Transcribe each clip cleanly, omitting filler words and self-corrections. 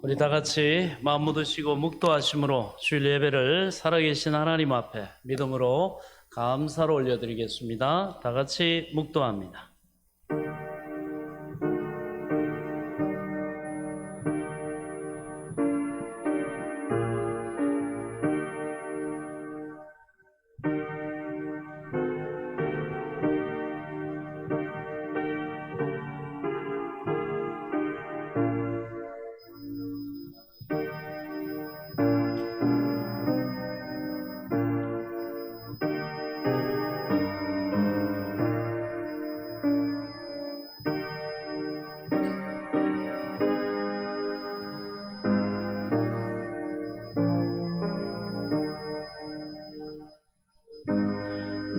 우리 다 같이 마음 묻으시고 묵도하심으로 주일 예배를 살아계신 하나님 앞에 믿음으로 감사로 올려드리겠습니다. 다 같이 묵도합니다.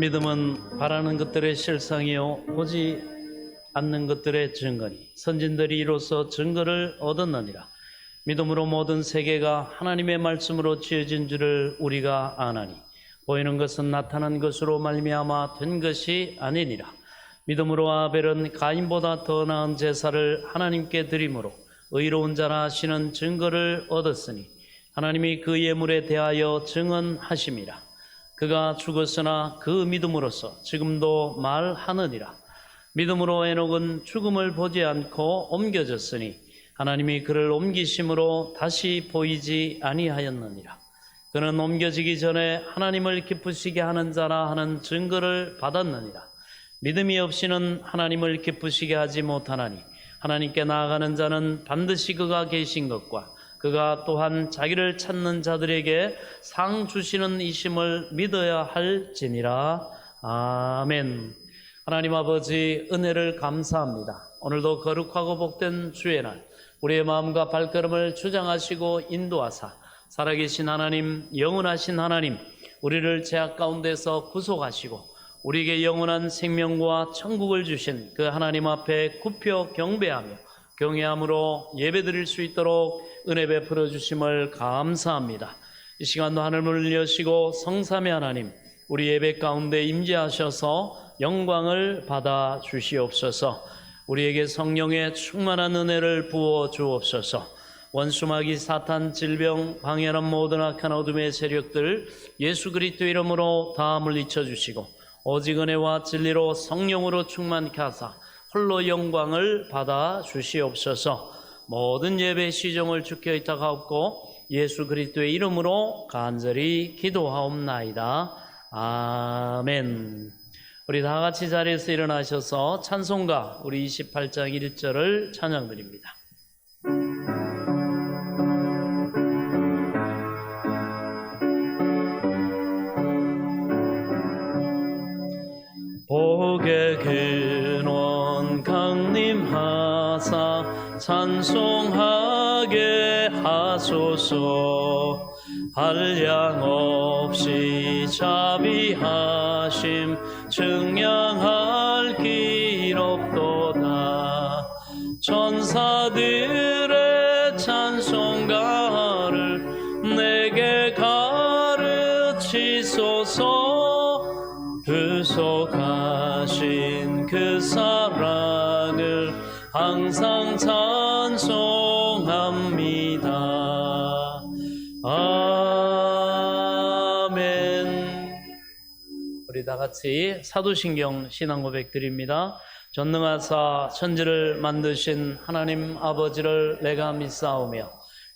믿음은 바라는 것들의 실상이요 보지 않는 것들의 증거니 선진들이 이로써 증거를 얻었느니라. 믿음으로 모든 세계가 하나님의 말씀으로 지어진 줄을 우리가 아나니 보이는 것은 나타난 것으로 말미암아 된 것이 아니니라. 믿음으로 아벨은 가인보다 더 나은 제사를 하나님께 드림으로 의로운 자라 하시는 증거를 얻었으니 하나님이 그 예물에 대하여 증언하심이라. 그가 죽었으나 그 믿음으로써 지금도 말하느니라. 믿음으로 에녹은 죽음을 보지 않고 옮겨졌으니 하나님이 그를 옮기심으로 다시 보이지 아니하였느니라. 그는 옮겨지기 전에 하나님을 기쁘시게 하는 자라 하는 증거를 받았느니라. 믿음이 없이는 하나님을 기쁘시게 하지 못하나니 하나님께 나아가는 자는 반드시 그가 계신 것과 그가 또한 자기를 찾는 자들에게 상 주시는 이심을 믿어야 할지니라. 아멘. 하나님 아버지 은혜를 감사합니다. 오늘도 거룩하고 복된 주의 날 우리의 마음과 발걸음을 주장하시고 인도하사 살아계신 하나님, 영원하신 하나님, 우리를 죄악 가운데서 구속하시고 우리에게 영원한 생명과 천국을 주신 그 하나님 앞에 굽혀 경배하며 경외함으로 예배드릴 수 있도록 은혜 베풀어 주심을 감사합니다. 이 시간도 하늘문을 여시고 성삼의 하나님, 우리 예배 가운데 임재하셔서 영광을 받아 주시옵소서. 우리에게 성령의 충만한 은혜를 부어 주옵소서. 원수마귀 사탄 질병 방해하는 모든 악한 어둠의 세력들 예수 그리스도 이름으로 다 물리쳐 주시고 오직 은혜와 진리로 성령으로 충만케 하사 홀로 영광을 받아 주시옵소서. 모든 예배 시종을 주께 의탁하옵고 예수 그리스도의 이름으로 간절히 기도하옵나이다. 아멘. 우리 다 같이 자리에서 일어나셔서 찬송가 우리 28장 1절을 찬양드립니다. 복의 근원 강림하사 찬송하게 하소서. 한량없이 자비하심 증량할 길 없도다. 천사들의 찬송가를 내게 가르치소서. 구속하신 그 사랑을 항상 찬송합니다. 아멘. 우리 다 같이 사도신경 신앙 고백 드립니다. 전능하사 천지를 만드신 하나님 아버지를 내가 믿사오며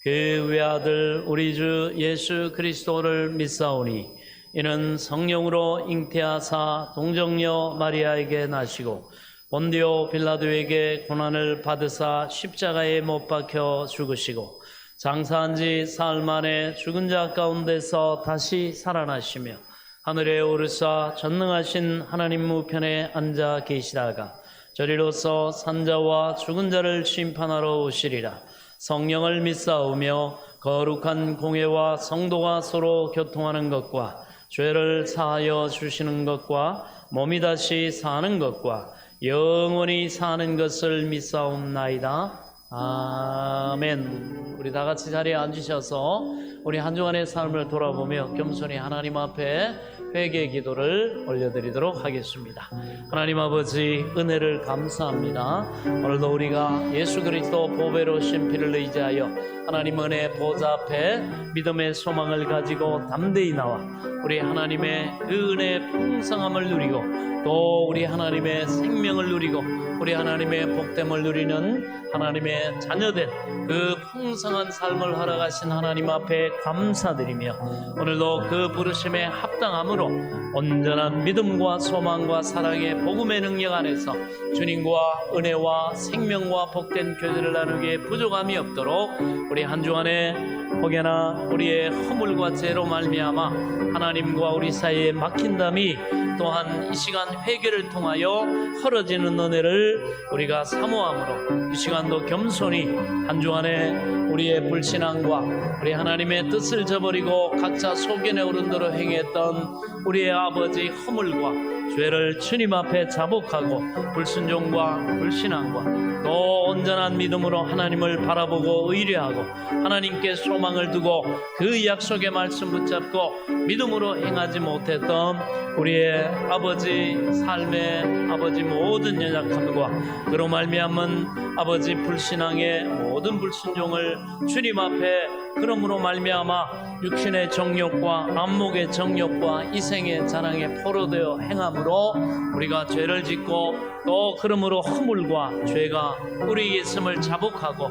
그 외아들 우리 주 예수 그리스도를 믿사오니 이는 성령으로 잉태하사 동정녀 마리아에게 나시고 본디오 빌라도에게 고난을 받으사 십자가에 못 박혀 죽으시고 장사한 지 사흘 만에 죽은 자 가운데서 다시 살아나시며 하늘에 오르사 전능하신 하나님 우편에 앉아 계시다가 저리로서 산자와 죽은 자를 심판하러 오시리라. 성령을 믿사오며 거룩한 공회와 성도가 서로 교통하는 것과 죄를 사하여 주시는 것과 몸이 다시 사는 것과 영원히 사는 것을 믿사옵나이다. 아멘. 우리 다 같이 자리에 앉으셔서 우리 한 주간의 삶을 돌아보며 겸손히 하나님 앞에 회개의 기도를 올려드리도록 하겠습니다. 하나님 아버지, 은혜를 감사합니다. 오늘도 우리가 예수 그리스도 보배로 오신 피를 의지하여 하나님 은혜 보좌 앞에 믿음의 소망을 가지고 담대히 나와 우리 하나님의 그 은혜의 풍성함을 누리고 또 우리 하나님의 생명을 누리고 우리 하나님의 복됨을 누리는 하나님의 자녀된 그 풍성한 삶을 허락하신 하나님 앞에 감사드리며 오늘도 그 부르심에 합당함으로 온전한 믿음과 소망과 사랑의 복음의 능력 안에서 주님과 은혜와 생명과 복된 교제를 나누기에 부족함이 없도록 우리 한 주간에 혹여나 우리의 허물과 죄로 말미암아 하나님과 우리 사이에 막힌담이 또한 이 시간 회개를 통하여 헐어지는 은혜를 우리가 사모함으로 이 시간도 겸손히 한 주간에 우리의 불신앙과 우리 하나님의 뜻을 저버리고 각자 소견에 오른 대로 행했던 우리의 아버지 허물과 죄를 주님 앞에 자복하고 불순종과 불신앙과 또 온전한 믿음으로 하나님을 바라보고 의뢰하고 하나님께 소망을 두고 그 약속의 말씀 붙잡고 믿음으로 행하지 못했던 우리의 아버지 삶의 아버지 모든 연약함과 그로 말미암은 아버지 불신앙의 모든 불순종을 주님 앞에 그러므로 말미암아 육신의 정욕과 안목의 정욕과 이생의 자랑에 포로되어 행함으로 우리가 죄를 짓고 또 그러므로 허물과 죄가 우리에게 있음을 자복하고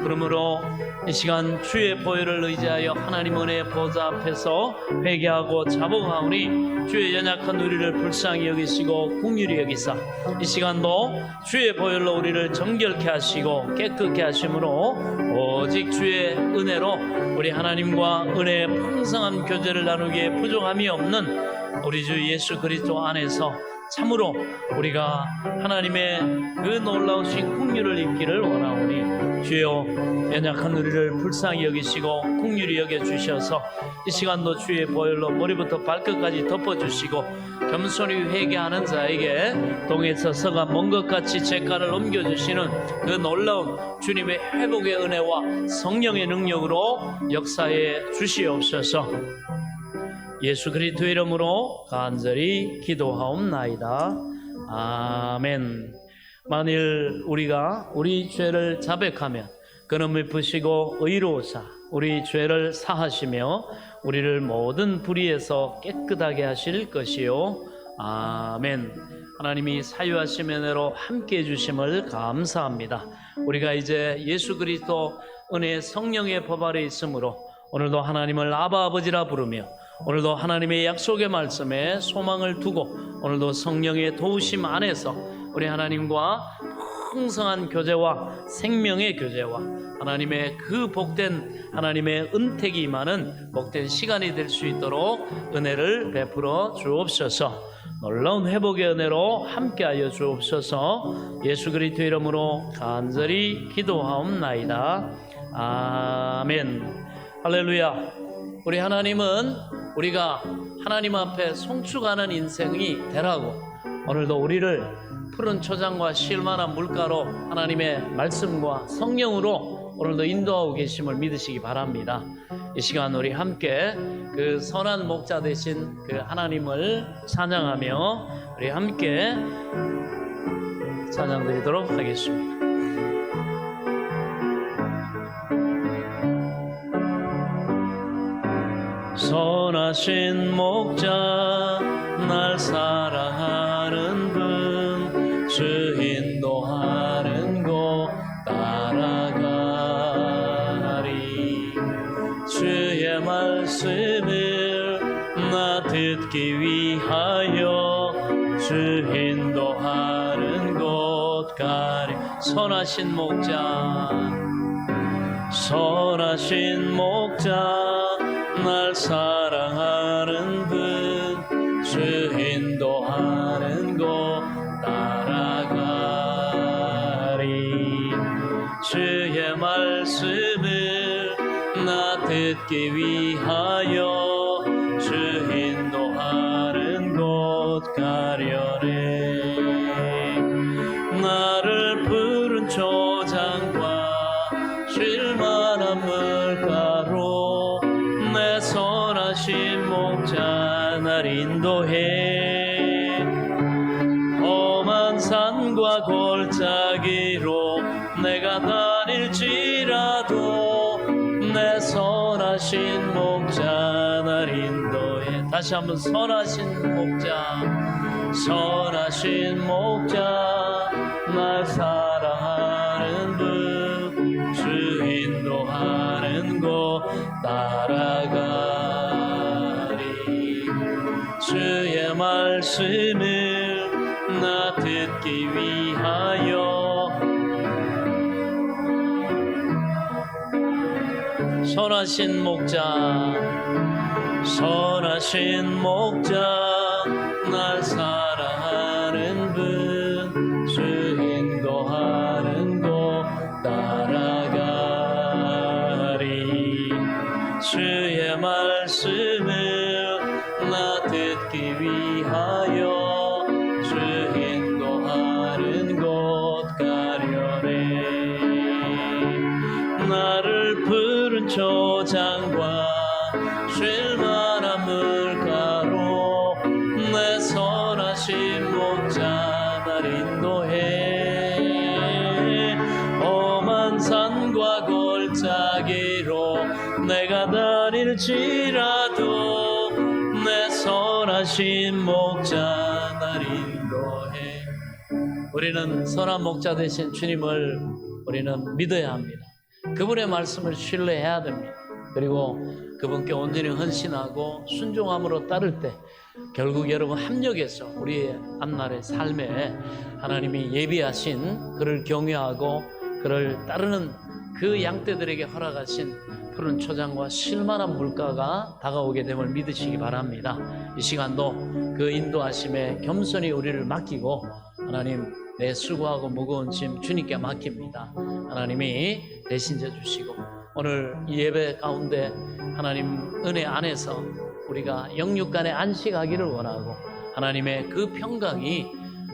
그러므로 이 시간 주의 보혈을 의지하여 하나님 은혜의 보좌 앞에서 회개하고 자복하오니 주의 연약한 우리를 불쌍히 여기시고 긍휼히 여기사 이 시간도 주의 보혈로 우리를 정결케 하시고 깨끗게 하심으로 오직 주의 은혜로 우리 하나님과 은혜의 풍성한 교제를 나누기에 부족함이 없는 우리 주 예수 그리스도 안에서 참으로 우리가 하나님의 그 놀라우신 긍휼을 입기를 원하오니 주여 연약한 우리를 불쌍히 여기시고 긍휼히 여겨주셔서 이 시간도 주의 보혈로 머리부터 발끝까지 덮어주시고 겸손히 회개하는 자에게 동에서 서가 먼 것 같이 죄가를 옮겨주시는 그 놀라운 주님의 회복의 은혜와 성령의 능력으로 역사해 주시옵소서. 예수 그리스도의 이름으로 간절히 기도하옵나이다. 아멘. 만일 우리가 우리 죄를 자백하면 그는 미쁘시고 의로우사 우리 죄를 사하시며 우리를 모든 불의에서 깨끗하게 하실 것이요. 아멘. 하나님이 사유하신 은혜로 함께해 주심을 감사합니다. 우리가 이제 예수 그리스도 은혜의 성령의 법 아래 있으므로 오늘도 하나님을 아바 아버지라 부르며 오늘도 하나님의 약속의 말씀에 소망을 두고 오늘도 성령의 도우심 안에서 우리 하나님과 풍성한 교제와 생명의 교제와 하나님의 그 복된 하나님의 은택이 임하는 복된 시간이 될 수 있도록 은혜를 베풀어 주옵소서. 놀라운 회복의 은혜로 함께하여 주옵소서. 예수 그리스도 이름으로 간절히 기도하옵나이다. 아멘. 할렐루야. 우리 하나님은 우리가 하나님 앞에 송축하는 인생이 되라고 오늘도 우리를 푸른 초장과 쉴만한 물가로 하나님의 말씀과 성령으로 오늘도 인도하고 계심을 믿으시기 바랍니다. 이 시간 우리 함께 그 선한 목자 되신 그 하나님을 찬양하며 우리 함께 찬양드리도록 하겠습니다. 선하신 목자 날 사랑하는 분 주 인도하는 곳 따라가리 주의 말씀을 나 듣기 위하여 주 인도하는 곳 가리 선하신 목자 선하신 목자 날 사랑하는 분 주 인도하는 곳 따라가리 주의 말씀을 나 듣기 위하여 주 인도하는 곳 가려래 나를 푸른 초장과 선하신 목자 날 인도해 험한 산과 골짜기로 내가 다닐지라도 내 선하신 목자 날 인도해. 다시 한번 선하신 목자 선하신 목자 날 사랑하는 분 주 인도하는 곳 따라가리. 주의 말씀을 나 듣기 위하여 선하신 목자 선하신 목자 날 사랑하는 분 주 인도하는 곳 따라가리. 주의 말씀을 나 듣기 위하여 주 인도하는 곳 가려래. 나를 푸른 초장과 쉴만한 물가로 내 선하신 목자 날 인도해 험한 산과 골짜기로 내가 다닐지라도 내 선하신 목자 날 인도해. 우리는 선한 목자 되신 주님을 우리는 믿어야 합니다. 그분의 말씀을 신뢰해야 됩니다. 그리고 그분께 온전히 헌신하고 순종함으로 따를 때 결국 여러분 합력해서 우리의 앞날의 삶에 하나님이 예비하신 그를 경외하고 그를 따르는 그 양떼들에게 허락하신 푸른 초장과 쉴만한 물가가 다가오게 됨을 믿으시기 바랍니다. 이 시간도 그 인도하심에 겸손히 우리를 맡기고 하나님 내 수고하고 무거운 짐 주님께 맡깁니다. 하나님이 대신해 주시고 오늘 이 예배 가운데 하나님 은혜 안에서 우리가 영육간에 안식하기를 원하고 하나님의 그 평강이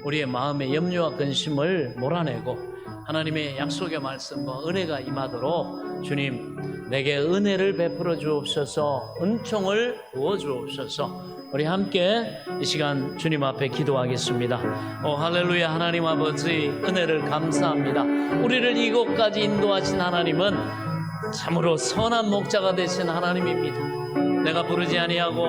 우리의 마음의 염려와 근심을 몰아내고 하나님의 약속의 말씀과 은혜가 임하도록 주님 내게 은혜를 베풀어 주옵소서. 은총을 부어 주옵소서. 우리 함께 이 시간 주님 앞에 기도하겠습니다. 할렐루야. 하나님 아버지 은혜를 감사합니다. 우리를 이곳까지 인도하신 하나님은 참으로 선한 목자가 되신 하나님입니다. 내가 부르지 아니하고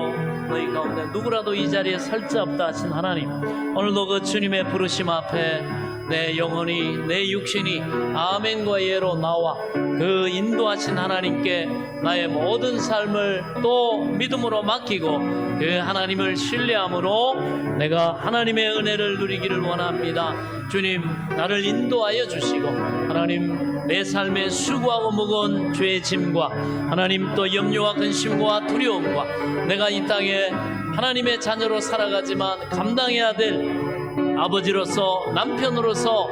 너희 가운데 누구라도 이 자리에 설 자 없다 하신 하나님, 오늘도 그 주님의 부르심 앞에 내 영혼이 내 육신이 아멘과 예로 나와 그 인도하신 하나님께 나의 모든 삶을 또 믿음으로 맡기고 그 하나님을 신뢰함으로 내가 하나님의 은혜를 누리기를 원합니다. 주님 나를 인도하여 주시고 하나님 내 삶에 수고하고 무거운 죄의 짐과 하나님 또 염려와 근심과 두려움과 내가 이 땅에 하나님의 자녀로 살아가지만 감당해야 될 아버지로서 남편으로서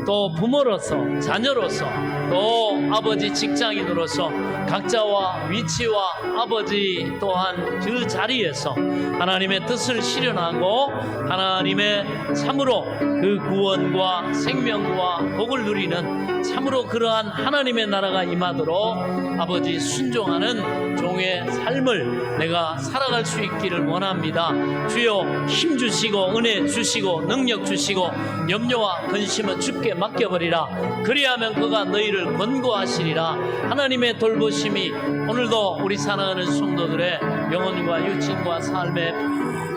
또 부모로서 자녀로서 또 아버지 직장인으로서 각자와 위치와 아버지 또한 그 자리에서 하나님의 뜻을 실현하고 하나님의 참으로 그 구원과 생명과 복을 누리는 참으로 그러한 하나님의 나라가 임하도록 아버지 순종하는 종의 삶을 내가 살아갈 수 있기를 원합니다. 주여 힘 주시고 은혜 주시고 능력 주시고 염려와 근심은 주께 맡겨버리라. 그리하면 그가 너희를 권고하시리라. 하나님의 돌보심이 오늘도 우리 사랑하는 성도들의 영혼과 육신과 삶에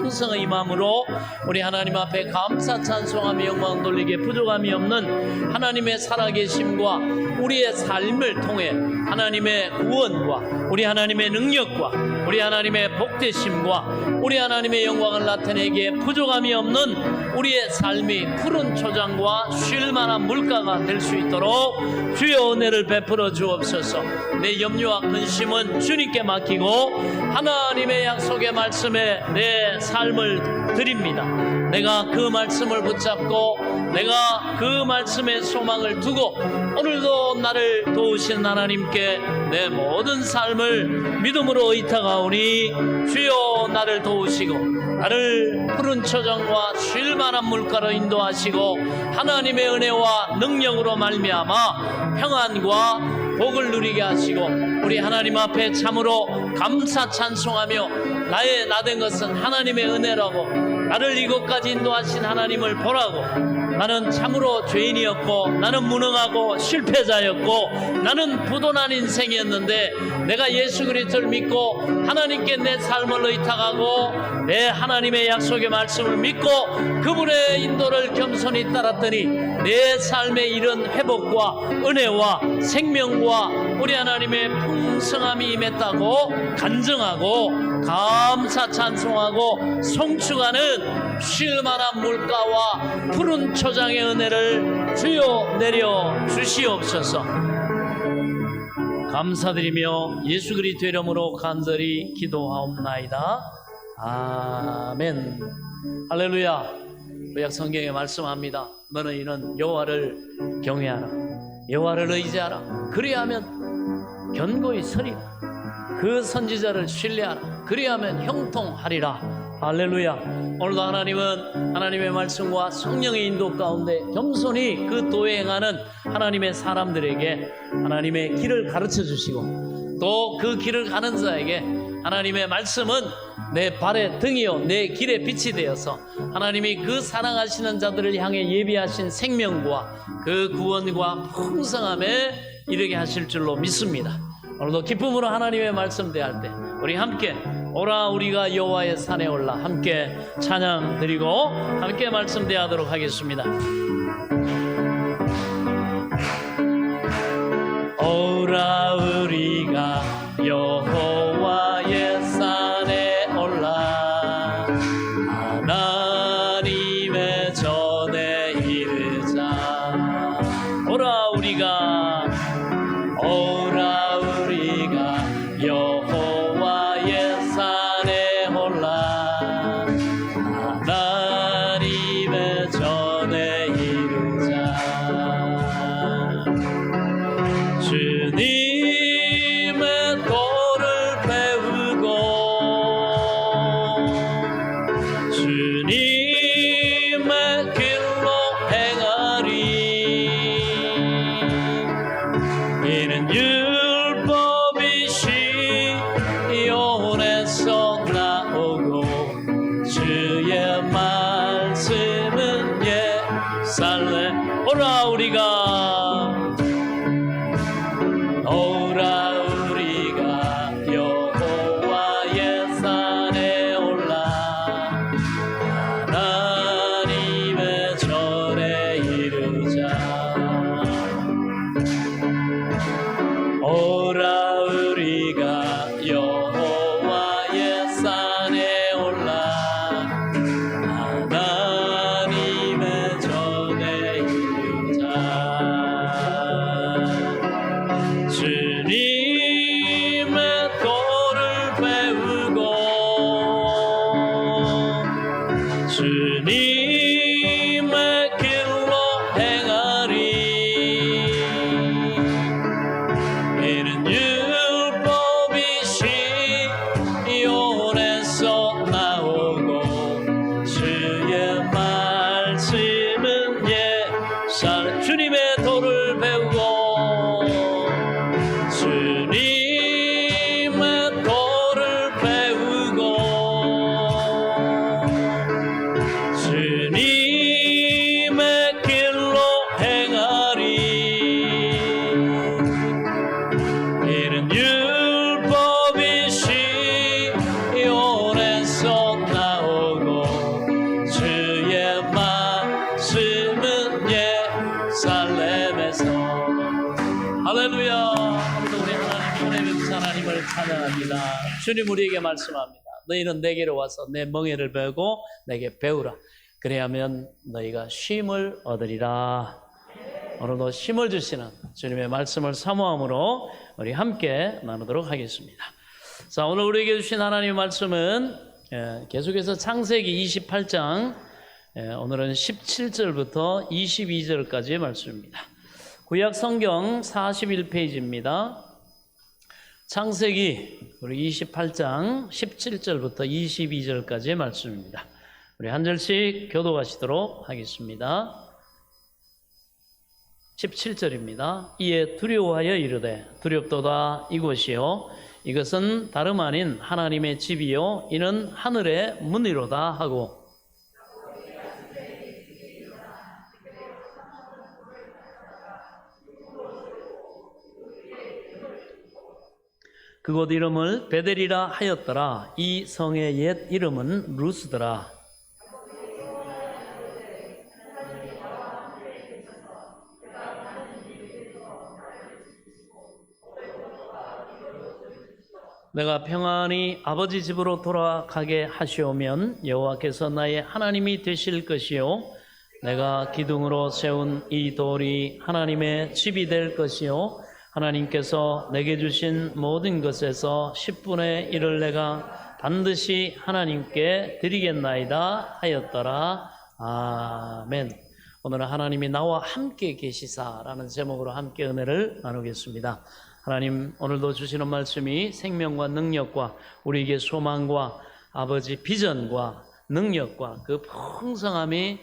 풍성의 임함으로 우리 하나님 앞에 감사 찬송하며 영광 돌리기에 부족함이 없는 하나님의 살아계심과 우리의 삶을 통해 하나님의 구원과 우리 하나님의 능력과 우리 하나님의 복되심과 우리 하나님의 영광을 나타내기에 부족함이 없는 우리의 삶이 푸른 초장과 쉴만한 물가가 될 수 있도록 주의 은혜를 베풀어 주옵소서. 내 염려와 근심은 주님께 맡기고 하나님의 약속의 말씀에 내 삶을 드립니다. 내가 그 말씀을 붙잡고 내가 그 말씀에 소망을 두고 오늘도 나를 도우신 하나님께 내 모든 삶을 믿음으로 의탁하오니 주여 나를 도우시고 나를 푸른 초장과 쉴만한 물가로 인도하시고 하나님의 은혜와 능력으로 말미암아 평안과 복을 누리게 하시고 우리 하나님 앞에 참으로 감사 찬송하며 나 된 것은 하나님의 은혜라고 나를 이곳까지 인도하신 하나님을 보라고 나는 참으로 죄인이었고 나는 무능하고 실패자였고 나는 부도난 인생이었는데 내가 예수 그리스도를 믿고 하나님께 내 삶을 의탁하고 내 하나님의 약속의 말씀을 믿고 그분의 인도를 겸손히 따랐더니 내 삶에 이런 회복과 은혜와 생명과 우리 하나님의 풍성함이 임했다고 간증하고 감사 찬송하고 송축하는 쉴만한 물가와 푸른 초장의 은혜를 주여 내려 주시옵소서. 감사드리며 예수 그리스도의 이름으로 간절히 기도하옵나이다. 아멘. 할렐루야. 구약 성경에 말씀합니다. 너희는 여호와를 경외하라. 여호와를 의지하라. 그리하면 견고히 서리라. 그 선지자를 신뢰하라. 그리하면 형통하리라. 할렐루야. 오늘도 하나님은 하나님의 말씀과 성령의 인도 가운데 겸손히 그 도에 행하는 하나님의 사람들에게 하나님의 길을 가르쳐 주시고 또 그 길을 가는 자에게 하나님의 말씀은 내 발의 등이요 내 길의 빛이 되어서 하나님이 그 사랑하시는 자들을 향해 예비하신 생명과 그 구원과 풍성함에 이르게 하실 줄로 믿습니다. 오늘도 기쁨으로 하나님의 말씀 대할 때 우리 함께 오라 우리가 여호와의 산에 올라 함께 찬양 드리고 함께 말씀 대하도록 하겠습니다. 오라 우리가 여호와의 산에 올라 하나님의 전에 이르자. 오라 우리가 여호와의 산에 올라 하나님의 전에 이르자. 주님의 도를 배우고 주님의 길로 행하리. 이는 율법이 시온에서 나오고 주의 말씀은 예루살렘. 오라 우리가 여호와의 산에 올라 하나님의 전에 이르자. 오라 우리가 여호와의 산에 올라 하나님의 전에 이르자. 주님의 도를 배우고 주님의 길로 행하리. 이는 율법이 시온에서 나오고 주의 말씀은 예루살렘. 주님의 도를 배우고 주님의 도를 배우고 주님의 길로 행하리. 이는 율법이 시온에서 나오고 주의 말씀은 예루살렘에서. 할렐루야. 오늘도 우리 하나님 은혜 베푸신 하나님을 찬양합니다. 주님 우리에게 말씀합니다. 너희는 내게로 와서 내 멍에를 베고 내게 배우라. 그래야면 너희가 쉼을 얻으리라. 오늘도 쉼을 주시는 주님의 말씀을 사모함으로 우리 함께 나누도록 하겠습니다. 자, 오늘 우리에게 주신 하나님의 말씀은 계속해서 창세기 28장 오늘은 17절부터 22절까지의 말씀입니다. 구약 성경 41페이지입니다. 창세기 우리 28장 17절부터 22절까지의 말씀입니다. 우리 한 절씩 교독하시도록 하겠습니다. 17절입니다. 이에 두려워하여 이르되 두렵도다 이곳이요 이것은 다름 아닌 하나님의 집이요 이는 하늘의 문이로다 하고 그곳 이름을 베델이라 하였더라. 이 성의 옛 이름은 루스더라. 내가 평안히 아버지 집으로 돌아가게 하시오면 여호와께서 나의 하나님이 되실 것이요 내가 기둥으로 세운 이 돌이 하나님의 집이 될 것이요 하나님께서 내게 주신 모든 것에서 10분의 1을 내가 반드시 하나님께 드리겠나이다 하였더라. 아멘. 오늘은 하나님이 나와 함께 계시사라는 제목으로 함께 은혜를 나누겠습니다. 하나님 오늘도 주시는 말씀이 생명과 능력과 우리에게 소망과 아버지 비전과 능력과 그 풍성함이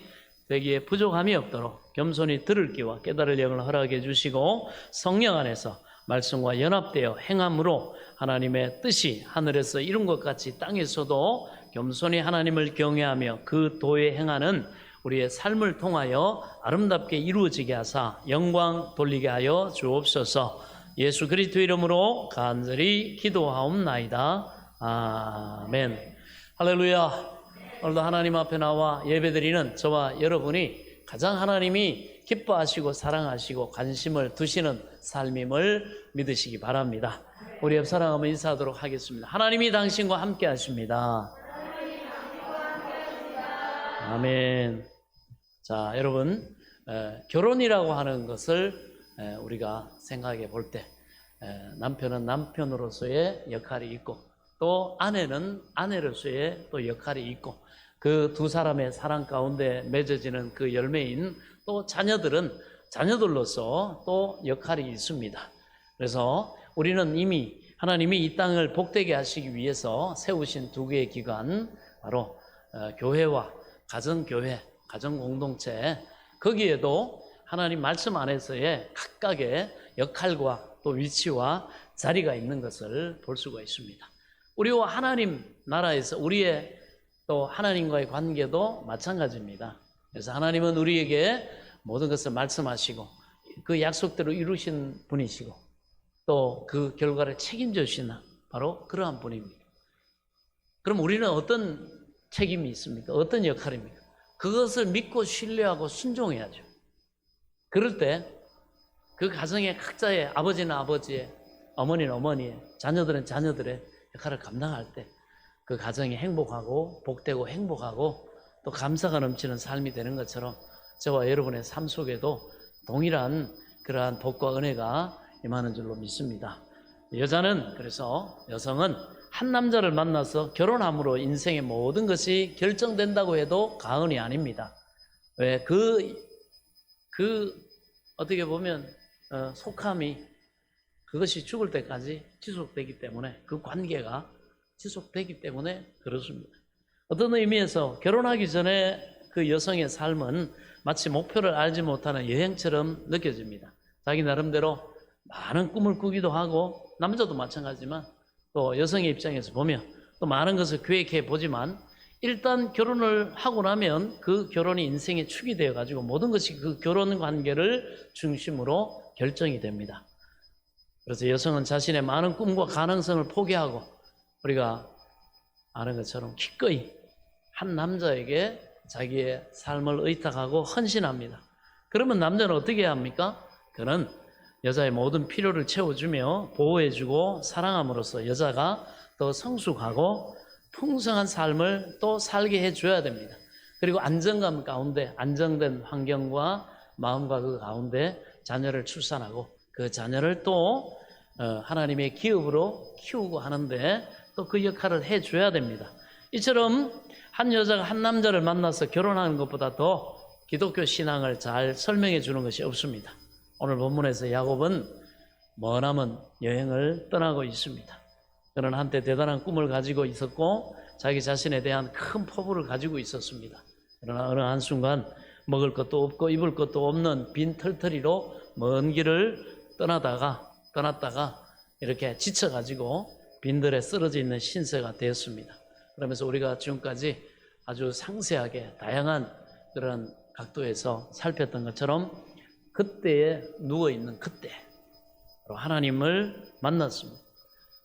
되기에 부족함이 없도록 겸손히 들을 귀와 깨달을 영을 허락해 주시고 성령 안에서 말씀과 연합되어 행함으로 하나님의 뜻이 하늘에서 이룬 것 같이 땅에서도 겸손히 하나님을 경외하며 그 도에 행하는 우리의 삶을 통하여 아름답게 이루어지게 하사 영광 돌리게 하여 주옵소서. 예수 그리스도 이름으로 간절히 기도하옵나이다. 아멘. 할렐루야. 오늘도 하나님 앞에 나와 예배드리는 저와 여러분이 가장 하나님이 기뻐하시고 사랑하시고 관심을 두시는 삶임을 믿으시기 바랍니다. 우리 옆 사람 한번 인사하도록 하겠습니다. 하나님이 당신과 함께 하십니다. 아멘. 자, 여러분, 결혼이라고 하는 것을 우리가 생각해 볼 때 남편은 남편으로서의 역할이 있고 또 아내는 아내로서의 또 역할이 있고 그 두 사람의 사랑 가운데 맺어지는 그 열매인 또 자녀들은 자녀들로서 또 역할이 있습니다. 그래서 우리는 이미 하나님이 이 땅을 복되게 하시기 위해서 세우신 두 개의 기관 바로 교회와 가정교회, 가정공동체 거기에도 하나님 말씀 안에서의 각각의 역할과 또 위치와 자리가 있는 것을 볼 수가 있습니다. 우리와 하나님 나라에서 우리의 또 하나님과의 관계도 마찬가지입니다. 그래서 하나님은 우리에게 모든 것을 말씀하시고 그 약속대로 이루신 분이시고 또 그 결과를 책임져 주시는 바로 그러한 분입니다. 그럼 우리는 어떤 책임이 있습니까? 어떤 역할입니까? 그것을 믿고 신뢰하고 순종해야죠. 그럴 때 그 가정의 각자의 아버지는 아버지의, 어머니는 어머니의, 자녀들은 자녀들의 역할을 감당할 때 그 가정이 행복하고 복되고 행복하고 또 감사가 넘치는 삶이 되는 것처럼 저와 여러분의 삶 속에도 동일한 그러한 복과 은혜가 임하는 줄로 믿습니다. 여자는 그래서 여성은 한 남자를 만나서 결혼함으로 인생의 모든 것이 결정된다고 해도 과언이 아닙니다. 왜? 어떻게 보면 속함이 그것이 죽을 때까지 지속되기 때문에 그 관계가 지속되기 때문에 그렇습니다. 어떤 의미에서 결혼하기 전에 그 여성의 삶은 마치 목표를 알지 못하는 여행처럼 느껴집니다. 자기 나름대로 많은 꿈을 꾸기도 하고 남자도 마찬가지지만 또 여성의 입장에서 보면 또 많은 것을 계획해 보지만 일단 결혼을 하고 나면 그 결혼이 인생의 축이 되어 가지고 모든 것이 그 결혼 관계를 중심으로 결정이 됩니다. 그래서 여성은 자신의 많은 꿈과 가능성을 포기하고 우리가 아는 것처럼 기꺼이 한 남자에게 자기의 삶을 의탁하고 헌신합니다. 그러면 남자는 어떻게 해야 합니까? 그는 여자의 모든 필요를 채워주며 보호해주고 사랑함으로써 여자가 더 성숙하고 풍성한 삶을 또 살게 해줘야 됩니다. 그리고 안정감 가운데 안정된 환경과 마음과 그 가운데 자녀를 출산하고 그 자녀를 또 하나님의 기업으로 키우고 하는데 또 그 역할을 해줘야 됩니다. 이처럼 한 여자가 한 남자를 만나서 결혼하는 것보다 더 기독교 신앙을 잘 설명해 주는 것이 없습니다. 오늘 본문에서 야곱은 머나먼 여행을 떠나고 있습니다. 그는 한때 대단한 꿈을 가지고 있었고 자기 자신에 대한 큰 포부를 가지고 있었습니다. 그러나 어느 한순간 먹을 것도 없고 입을 것도 없는 빈 털터리로 먼 길을 떠났다가 이렇게 지쳐가지고 빈들에 쓰러져 있는 신세가 되었습니다. 그러면서 우리가 지금까지 아주 상세하게 다양한 그런 각도에서 살폈던 것처럼 그때에 누워있는 그때 하나님을 만났습니다.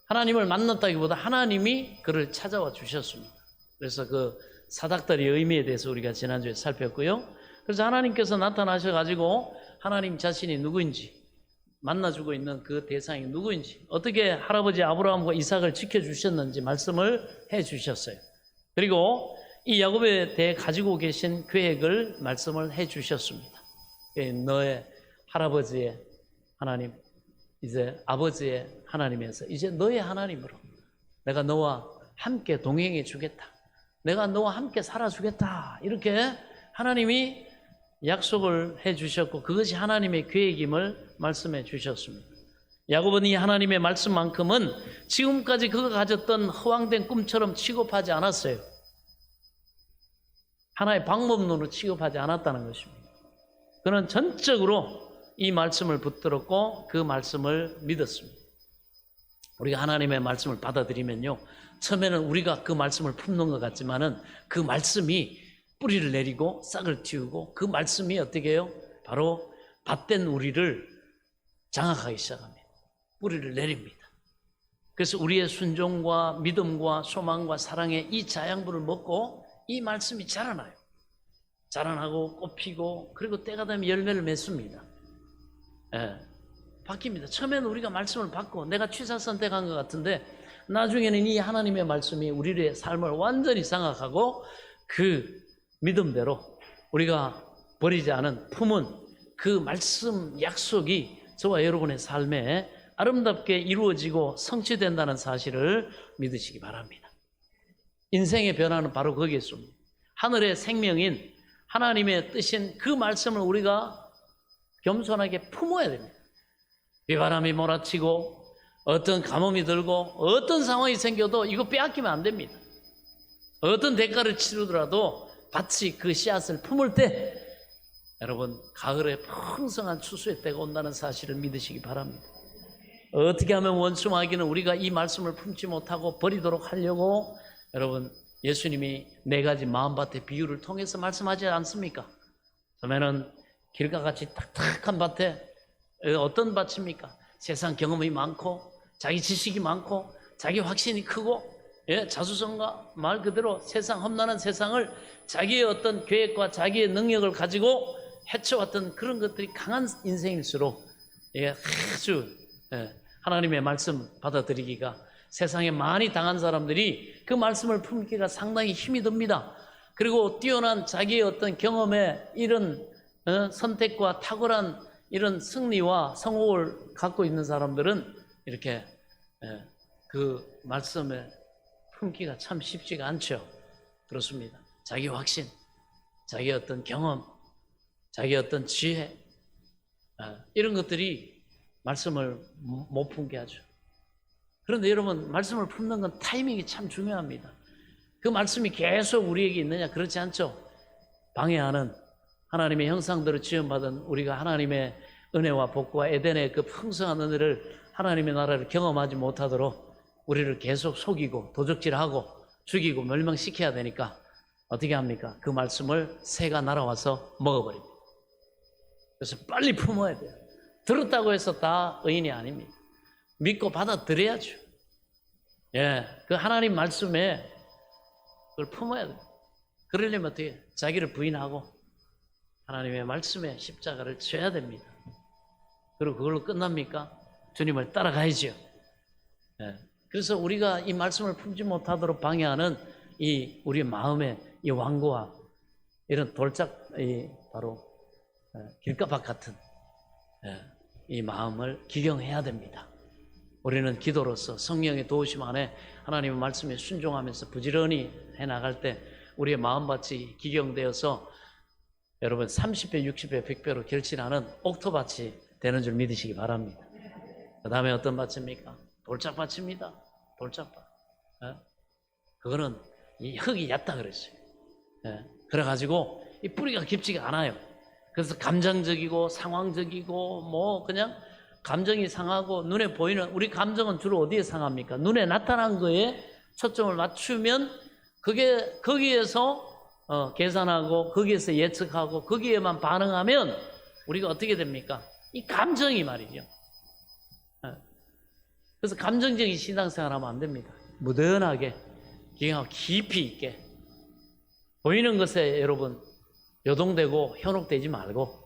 하나님을 만났다기보다 하나님이 그를 찾아와 주셨습니다. 그래서 그 사닥다리의 의미에 대해서 우리가 지난주에 살폈고요. 그래서 하나님께서 나타나셔가지고 하나님 자신이 누구인지, 만나주고 있는 그 대상이 누구인지, 어떻게 할아버지 아브라함과 이삭을 지켜주셨는지 말씀을 해주셨어요. 그리고 이 야곱에 대해 가지고 계신 계획을 말씀을 해주셨습니다. 너의 할아버지의 하나님, 이제 아버지의 하나님에서 이제 너의 하나님으로 내가 너와 함께 동행해 주겠다. 내가 너와 함께 살아주겠다. 이렇게 하나님이 약속을 해 주셨고 그것이 하나님의 계획임을 말씀해 주셨습니다. 야곱은 이 하나님의 말씀만큼은 지금까지 그가 가졌던 허황된 꿈처럼 취급하지 않았어요. 하나의 방법론으로 취급하지 않았다는 것입니다. 그는 전적으로 이 말씀을 붙들었고 그 말씀을 믿었습니다. 우리가 하나님의 말씀을 받아들이면요, 처음에는 우리가 그 말씀을 품는 것 같지만은 그 말씀이 뿌리를 내리고 싹을 틔우고 그 말씀이 어떻게 해요? 바로 밭된 우리를 장악하기 시작합니다. 뿌리를 내립니다. 그래서 우리의 순종과 믿음과 소망과 사랑의 이 자양분을 먹고 이 말씀이 자라나요. 자라나고 꽃피고 그리고 때가 되면 열매를 맺습니다. 바뀝니다. 처음에는 우리가 말씀을 받고 내가 취사 선택한 것 같은데 나중에는 이 하나님의 말씀이 우리의 삶을 완전히 장악하고 그 믿음대로 우리가 버리지 않은 품은 그 말씀 약속이 저와 여러분의 삶에 아름답게 이루어지고 성취된다는 사실을 믿으시기 바랍니다. 인생의 변화는 바로 거기에 있습니다. 하늘의 생명인 하나님의 뜻인 그 말씀을 우리가 겸손하게 품어야 됩니다. 비바람이 몰아치고 어떤 가뭄이 들고 어떤 상황이 생겨도 이거 빼앗기면 안 됩니다. 어떤 대가를 치르더라도 밭이 그 씨앗을 품을 때 여러분 가을에 풍성한 추수의 때가 온다는 사실을 믿으시기 바랍니다. 어떻게 하면 원수마귀는 우리가 이 말씀을 품지 못하고 버리도록 하려고 여러분 예수님이 4가지 마음밭의 비유를 통해서 말씀하지 않습니까? 처음에는 길과 같이 탁탁한 밭에 어떤 밭입니까? 세상 경험이 많고 자기 지식이 많고 자기 확신이 크고 자수성가 말 그대로 세상 험난한 세상을 자기의 어떤 계획과 자기의 능력을 가지고 헤쳐왔던 그런 것들이 강한 인생일수록 아주 하나님의 말씀 받아들이기가 세상에 많이 당한 사람들이 그 말씀을 품기가 상당히 힘이 듭니다. 그리고 뛰어난 자기의 어떤 경험에 이런 선택과 탁월한 이런 승리와 성공을 갖고 있는 사람들은 이렇게 그 말씀에 품기가 참 쉽지가 않죠. 그렇습니다. 자기 확신, 자기 어떤 경험, 자기 어떤 지혜 이런 것들이 말씀을 못 품게 하죠. 그런데 여러분 말씀을 품는 건 타이밍이 참 중요합니다. 그 말씀이 계속 우리에게 있느냐? 그렇지 않죠. 방해하는 하나님의 형상대로 지음받은 우리가 하나님의 은혜와 복과 에덴의 그 풍성한 은혜를 하나님의 나라를 경험하지 못하도록 우리를 계속 속이고 도적질하고 죽이고 멸망시켜야 되니까 어떻게 합니까? 그 말씀을 새가 날아와서 먹어버립니다. 그래서 빨리 품어야 돼요. 들었다고 해서 다 의인이 아닙니다. 믿고 받아들여야죠. 그 하나님 말씀에 그걸 품어야 돼요. 그러려면 어떻게 자기를 부인하고 하나님의 말씀에 십자가를 져야 됩니다. 그리고 그걸로 끝납니까? 주님을 따라가야죠. 그래서 우리가 이 말씀을 품지 못하도록 방해하는 이 우리 마음의 이 완고와 이런 돌짝 바로 길가박 같은 이 마음을 기경해야 됩니다. 우리는 기도로서 성령의 도우심 안에 하나님의 말씀에 순종하면서 부지런히 해나갈 때 우리의 마음밭이 기경되어서 여러분 30배, 60배, 100배로 결실하는 옥토밭이 되는 줄 믿으시기 바랍니다. 그 다음에 어떤 밭입니까? 돌짝밭입니다. 돌짝밭. 그거는 이 흙이 얕다 그랬어요. 그래가지고 이 뿌리가 깊지가 않아요. 그래서 감정적이고 상황적이고 뭐 그냥 감정이 상하고 눈에 보이는, 우리 감정은 주로 어디에 상합니까? 눈에 나타난 거에 초점을 맞추면 그게 거기에서 계산하고 거기에서 예측하고 거기에만 반응하면 우리가 어떻게 됩니까? 이 감정이 말이죠. 그래서 감정적인 신앙생활 하면 안 됩니다. 무던하게 기가 깊이 있게 보이는 것에 여러분 요동되고 현혹되지 말고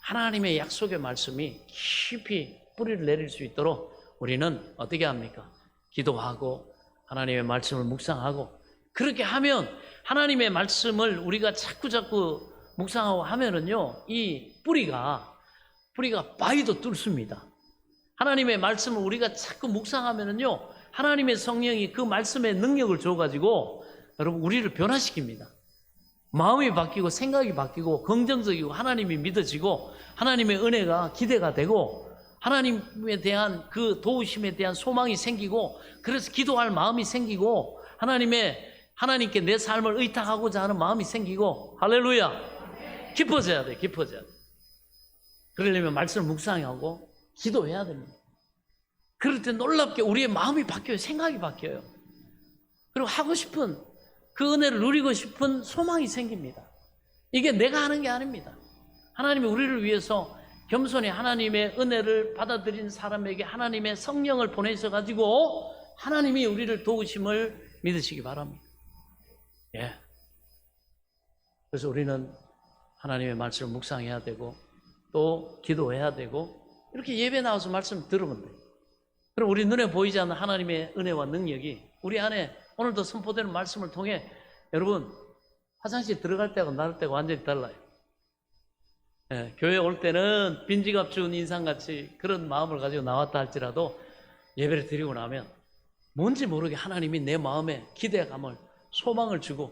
하나님의 약속의 말씀이 깊이 뿌리를 내릴 수 있도록 우리는 어떻게 합니까? 기도하고 하나님의 말씀을 묵상하고, 그렇게 하면 하나님의 말씀을 우리가 자꾸 묵상하고 하면은요, 이 뿌리가 바위도 뚫습니다. 하나님의 말씀을 우리가 자꾸 묵상하면은요, 하나님의 성령이 그 말씀의 능력을 줘가지고 여러분 우리를 변화시킵니다. 마음이 바뀌고 생각이 바뀌고 긍정적이고 하나님이 믿어지고 하나님의 은혜가 기대가 되고 하나님에 대한 그 도우심에 대한 소망이 생기고, 그래서 기도할 마음이 생기고 하나님께 내 삶을 의탁하고자 하는 마음이 생기고, 할렐루야, 깊어져야 돼. 그러려면 말씀을 묵상하고 기도해야 됩니다. 그럴 때 놀랍게 우리의 마음이 바뀌어요. 생각이 바뀌어요. 그리고 하고 싶은 그 은혜를 누리고 싶은 소망이 생깁니다. 이게 내가 하는 게 아닙니다. 하나님이 우리를 위해서 겸손히 하나님의 은혜를 받아들인 사람에게 하나님의 성령을 보내셔가지고 하나님이 우리를 도우심을 믿으시기 바랍니다. 예. 그래서 우리는 하나님의 말씀을 묵상해야 되고 또 기도해야 되고 이렇게 예배 나와서 말씀 들으면 돼요. 그럼 우리 눈에 보이지 않는 하나님의 은혜와 능력이 우리 안에 오늘도 선포되는 말씀을 통해, 여러분 화장실 들어갈 때하고 나올 때가 완전히 달라요. 예, 교회 올 때는 빈지갑 주운 인상같이 그런 마음을 가지고 나왔다 할지라도 예배를 드리고 나면 뭔지 모르게 하나님이 내 마음에 기대감을, 소망을 주고,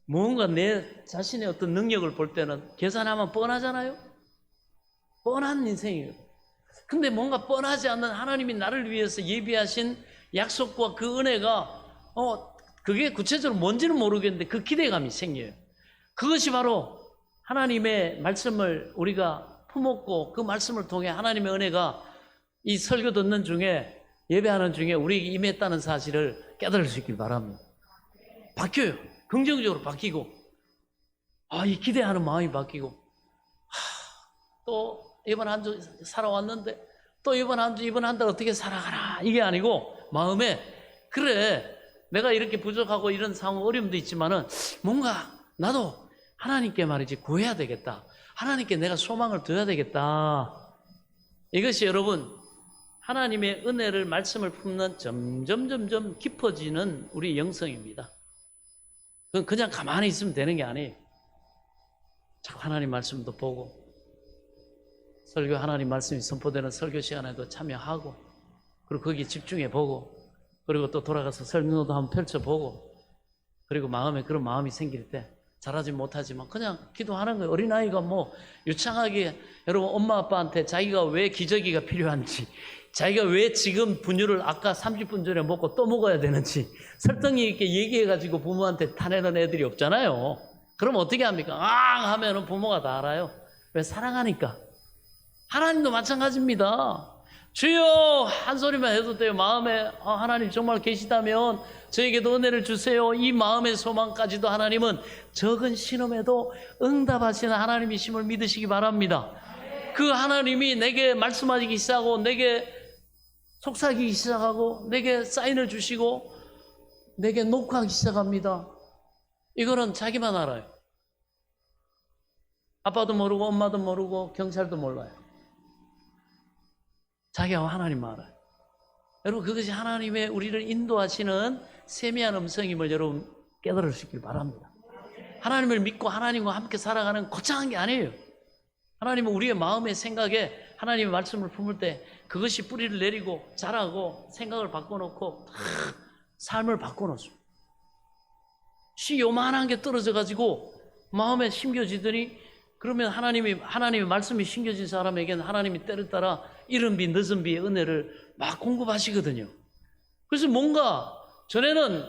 뭔가 내 자신의 어떤 능력을 볼 때는 계산하면 뻔하잖아요. 뻔한 인생이에요. 근데 뭔가 뻔하지 않는 하나님이 나를 위해서 예비하신 약속과 그 은혜가 그게 구체적으로 뭔지는 모르겠는데 그 기대감이 생겨요. 그것이 바로 하나님의 말씀을 우리가 품었고 그 말씀을 통해 하나님의 은혜가 이 설교 듣는 중에, 예배하는 중에 우리에게 임했다는 사실을 깨달을 수 있길 바랍니다. 바뀌어요. 긍정적으로 바뀌고, 이 기대하는 마음이 바뀌고, 또 이번 한 주 살아왔는데 또 이번 한 달 어떻게 살아가나, 이게 아니고 마음에, 그래 내가 이렇게 부족하고 이런 상황 어려움도 있지만은 뭔가 나도 하나님께 말이지 구해야 되겠다, 하나님께 내가 소망을 둬야 되겠다. 이것이 여러분 하나님의 은혜를, 말씀을 품는 점점 깊어지는 우리 영성입니다. 그건 그냥 가만히 있으면 되는 게 아니에요. 자꾸 하나님 말씀도 보고, 설교 하나님 말씀이 선포되는 설교 시간에도 참여하고, 그리고 거기에 집중해 보고, 그리고 또 돌아가서 설교도 한번 펼쳐보고, 그리고 마음에 그런 마음이 생길 때 잘하지 못하지만 그냥 기도하는 거예요. 어린아이가 뭐 유창하게 여러분 엄마 아빠한테 자기가 왜 기저귀가 필요한지, 자기가 왜 지금 분유를 아까 30분 전에 먹고 또 먹어야 되는지 설득력 있게 얘기해가지고 부모한테 타내는 애들이 없잖아요. 그럼 어떻게 합니까? 하면은 부모가 다 알아요. 왜? 사랑하니까. 하나님도 마찬가지입니다. 주여 한 소리만 해도 돼요. 마음에 하나님 정말 계시다면 저에게도 은혜를 주세요. 이 마음의 소망까지도 하나님은 적은 신음에도 응답하시는 하나님이심을 믿으시기 바랍니다. 그 하나님이 내게 말씀하시기 시작하고, 내게 속삭이기 시작하고, 내게 사인을 주시고, 내게 녹화하기 시작합니다. 이거는 자기만 알아요. 아빠도 모르고 엄마도 모르고 경찰도 몰라요. 자기하고 하나님만 알아요. 여러분 그것이 하나님의 우리를 인도하시는 세미한 음성임을 여러분 깨달을 수 있길 바랍니다. 하나님을 믿고 하나님과 함께 살아가는 거창한 게 아니에요. 하나님은 우리의 마음의 생각에 하나님의 말씀을 품을 때 그것이 뿌리를 내리고 자라고 생각을 바꿔놓고 삶을 바꿔놓습니다. 씨 요만한 게 떨어져가지고 마음에 심겨지더니, 그러면 하나님의 말씀이 심겨진 사람에게는 하나님이 때를 따라 이른 비 늦은 비의 은혜를 막 공급하시거든요. 그래서 뭔가 전에는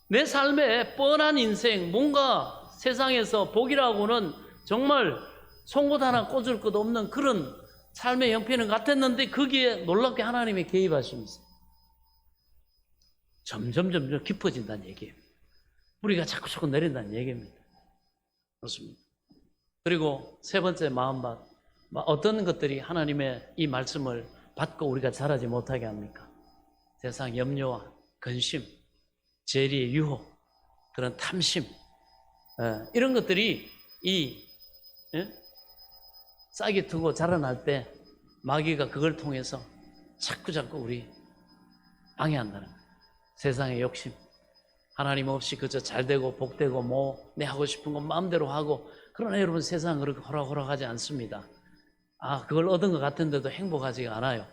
내 삶의 뻔한 인생, 뭔가 세상에서 복이라고는 정말 송곳 하나 꽂을 것 없는 그런 삶의 형편은 같았는데 거기에 놀랍게 하나님의 개입하심이 있어요. 점점 깊어진다는 얘기예요. 뿌리가 자꾸 내린다는 얘기입니다. 그렇습니다. 그리고 세 번째 마음밭, 어떤 것들이 하나님의 이 말씀을 받고 우리가 자라지 못하게 합니까? 세상 염려와 근심, 재리의 유혹, 그런 탐심, 이런 것들이 싹이 트고 자라날 때 마귀가 그걸 통해서 자꾸 우리 방해한다는 거예요. 세상의 욕심, 하나님 없이 그저 잘되고 복되고 내 하고 싶은 건 마음대로 하고, 그러나 여러분 세상은 그렇게 호락호락하지 않습니다. 그걸 얻은 것 같은데도 행복하지가 않아요.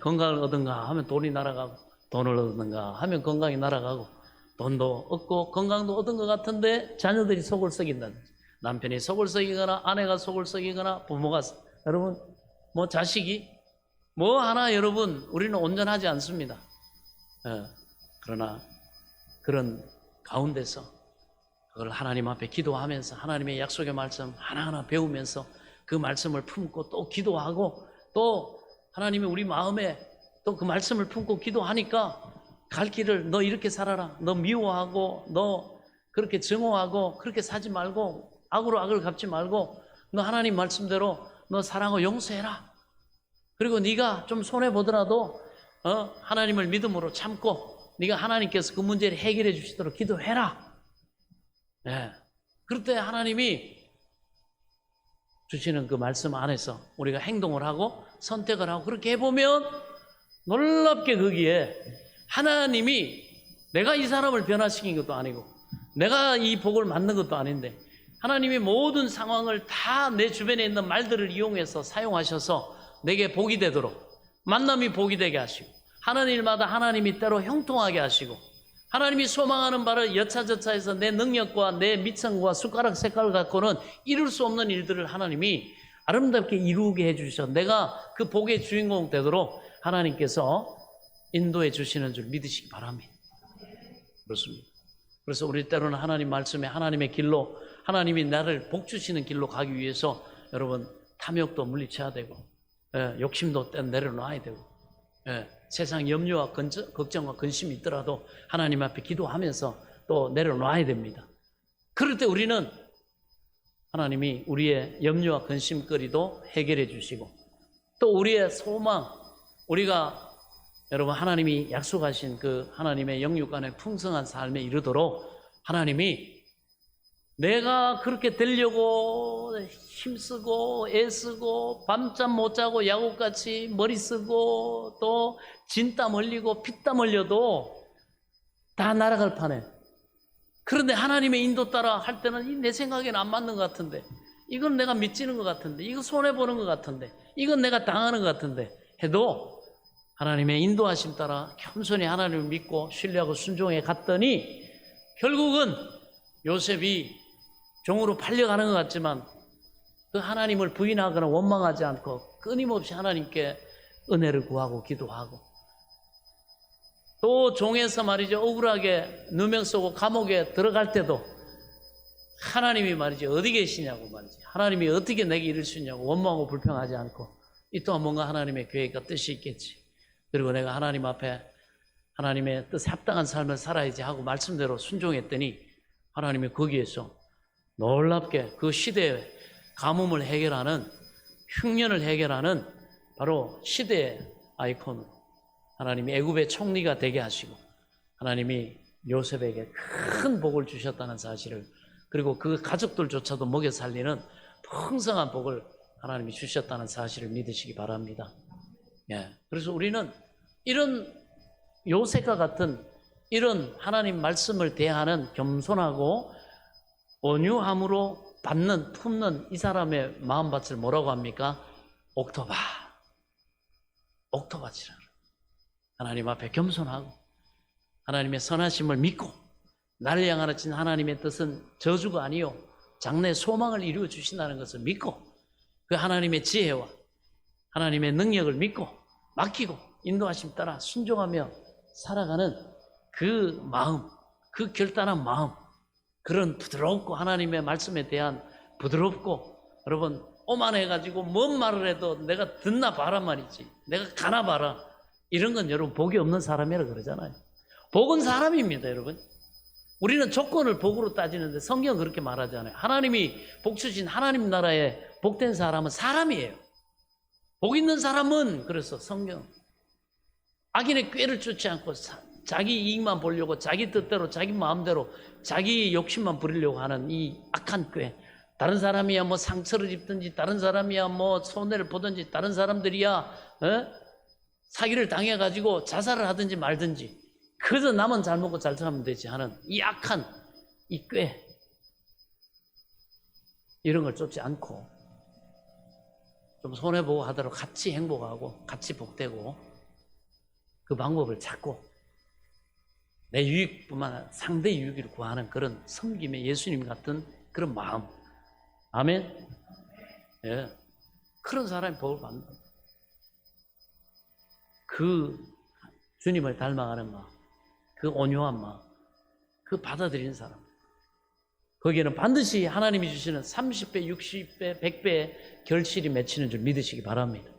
건강을 얻은가 하면 돈이 날아가고, 돈을 얻는가 하면 건강이 날아가고, 돈도 얻고 건강도 얻은 것 같은데 자녀들이 속을 썩인다든지, 남편이 속을 썩이거나 아내가 속을 썩이거나 부모가, 여러분 자식이 하나 여러분 우리는 온전하지 않습니다. 그러나 그런 가운데서 그걸 하나님 앞에 기도하면서 하나님의 약속의 말씀 하나하나 배우면서 그 말씀을 품고 또 기도하고, 또 하나님이 우리 마음에 또 그 말씀을 품고 기도하니까 갈 길을, 너 이렇게 살아라, 너 미워하고 너 그렇게 증오하고 그렇게 사지 말고 악으로 악을 갚지 말고 너 하나님 말씀대로 너 사랑하고 용서해라. 그리고 네가 좀 손해보더라도 하나님을 믿음으로 참고 네가 하나님께서 그 문제를 해결해 주시도록 기도해라. 그럴 때 하나님이 주시는 그 말씀 안에서 우리가 행동을 하고 선택을 하고 그렇게 해보면 놀랍게 거기에 하나님이, 내가 이 사람을 변화시킨 것도 아니고 내가 이 복을 만든 것도 아닌데 하나님이 모든 상황을 다 내 주변에 있는 말들을 이용해서 사용하셔서 내게 복이 되도록, 만남이 복이 되게 하시고, 하는 일마다 하나님이 때로 형통하게 하시고, 하나님이 소망하는 바를 여차저차해서 내 능력과 내 미천과 숟가락 색깔을 갖고는 이룰 수 없는 일들을 하나님이 아름답게 이루게 해주셔서 내가 그 복의 주인공 되도록 하나님께서 인도해 주시는 줄 믿으시기 바랍니다. 그렇습니다. 그래서 우리 때로는 하나님 말씀에, 하나님의 길로, 하나님이 나를 복 주시는 길로 가기 위해서 여러분 탐욕도 물리쳐야 되고, 욕심도 내려놔야 되고, 세상 염려와 걱정과 근심이 있더라도 하나님 앞에 기도하면서 또 내려놔야 됩니다. 그럴 때 우리는 하나님이 우리의 염려와 근심거리도 해결해 주시고, 또 우리의 소망, 우리가 여러분 하나님이 약속하신 그 하나님의 영육간의 풍성한 삶에 이르도록 하나님이, 내가 그렇게 되려고 힘쓰고 애쓰고 밤잠 못 자고 야곱같이 머리 쓰고 또 진땀 흘리고 피땀 흘려도 다 날아갈 판에, 그런데 하나님의 인도 따라 할 때는 내 생각에는 안 맞는 것 같은데, 이건 내가 미치는 것 같은데, 이거 손해보는 것 같은데, 이건 내가 당하는 것 같은데 해도 하나님의 인도하심 따라 겸손히 하나님을 믿고 신뢰하고 순종해 갔더니 결국은 요셉이 종으로 팔려가는 것 같지만 그 하나님을 부인하거나 원망하지 않고 끊임없이 하나님께 은혜를 구하고 기도하고, 또 종에서 말이죠, 억울하게 누명 쓰고 감옥에 들어갈 때도 하나님이 말이죠, 어디 계시냐고 말이죠, 하나님이 어떻게 내게 이럴 수 있냐고 원망하고 불평하지 않고, 이 또한 뭔가 하나님의 계획과 뜻이 있겠지, 그리고 내가 하나님 앞에 하나님의 뜻에 합당한 삶을 살아야지 하고 말씀대로 순종했더니 하나님이 거기에서 놀랍게 그 시대의 가뭄을 해결하는, 흉년을 해결하는 바로 시대의 아이콘으로 하나님이 애굽의 총리가 되게 하시고, 하나님이 요셉에게 큰 복을 주셨다는 사실을, 그리고 그 가족들조차도 먹여 살리는 풍성한 복을 하나님이 주셨다는 사실을 믿으시기 바랍니다. 그래서 우리는 이런 요셉과 같은 이런 하나님 말씀을 대하는 겸손하고 온유함으로 받는, 품는 이 사람의 마음밭을 뭐라고 합니까? 옥토밭이라 그래요. 하나님 앞에 겸손하고 하나님의 선하심을 믿고 나를 향하신 하나님의 뜻은 저주가 아니요 장래 소망을 이루어 주신다는 것을 믿고, 그 하나님의 지혜와 하나님의 능력을 믿고 맡기고 인도하심 따라 순종하며 살아가는 그 마음, 그 결단한 마음, 그런 부드럽고 하나님의 말씀에 대한 부드럽고 여러분 오만해가지고 뭔 말을 해도 내가 듣나 봐라 말이지, 내가 가나 봐라, 이런 건 여러분 복이 없는 사람이라 그러잖아요. 복은 사람입니다. 여러분, 우리는 조건을 복으로 따지는데 성경은 그렇게 말하지 않아요. 하나님이 복 주신 하나님 나라에 복된 사람은 사람이에요. 복 있는 사람은, 그래서 성경, 악인의 꾀를 쫓지 않고 자기 이익만 보려고 자기 뜻대로 자기 마음대로 자기 욕심만 부리려고 하는 이 악한 꾀, 다른 사람이야 뭐 상처를 입든지, 다른 사람이야 뭐 손해를 보든지, 다른 사람들이야 사기를 당해가지고 자살을 하든지 말든지, 그저 남은 잘 먹고 잘 살면 되지 하는 이 악한 이 꾀, 이런 걸 쫓지 않고 좀 손해보고 하도록 같이 행복하고 같이 복되고, 그 방법을 찾고 내 유익뿐만 아니라 상대 유익을 구하는 그런 섬김의 예수님 같은 그런 마음. 아멘. 예, 그런 사람이 복을 받는다. 그 주님을 닮아가는 마음, 그 온유한 마음, 그 받아들이는 사람, 거기에는 반드시 하나님이 주시는 30배, 60배, 100배의 결실이 맺히는 줄 믿으시기 바랍니다.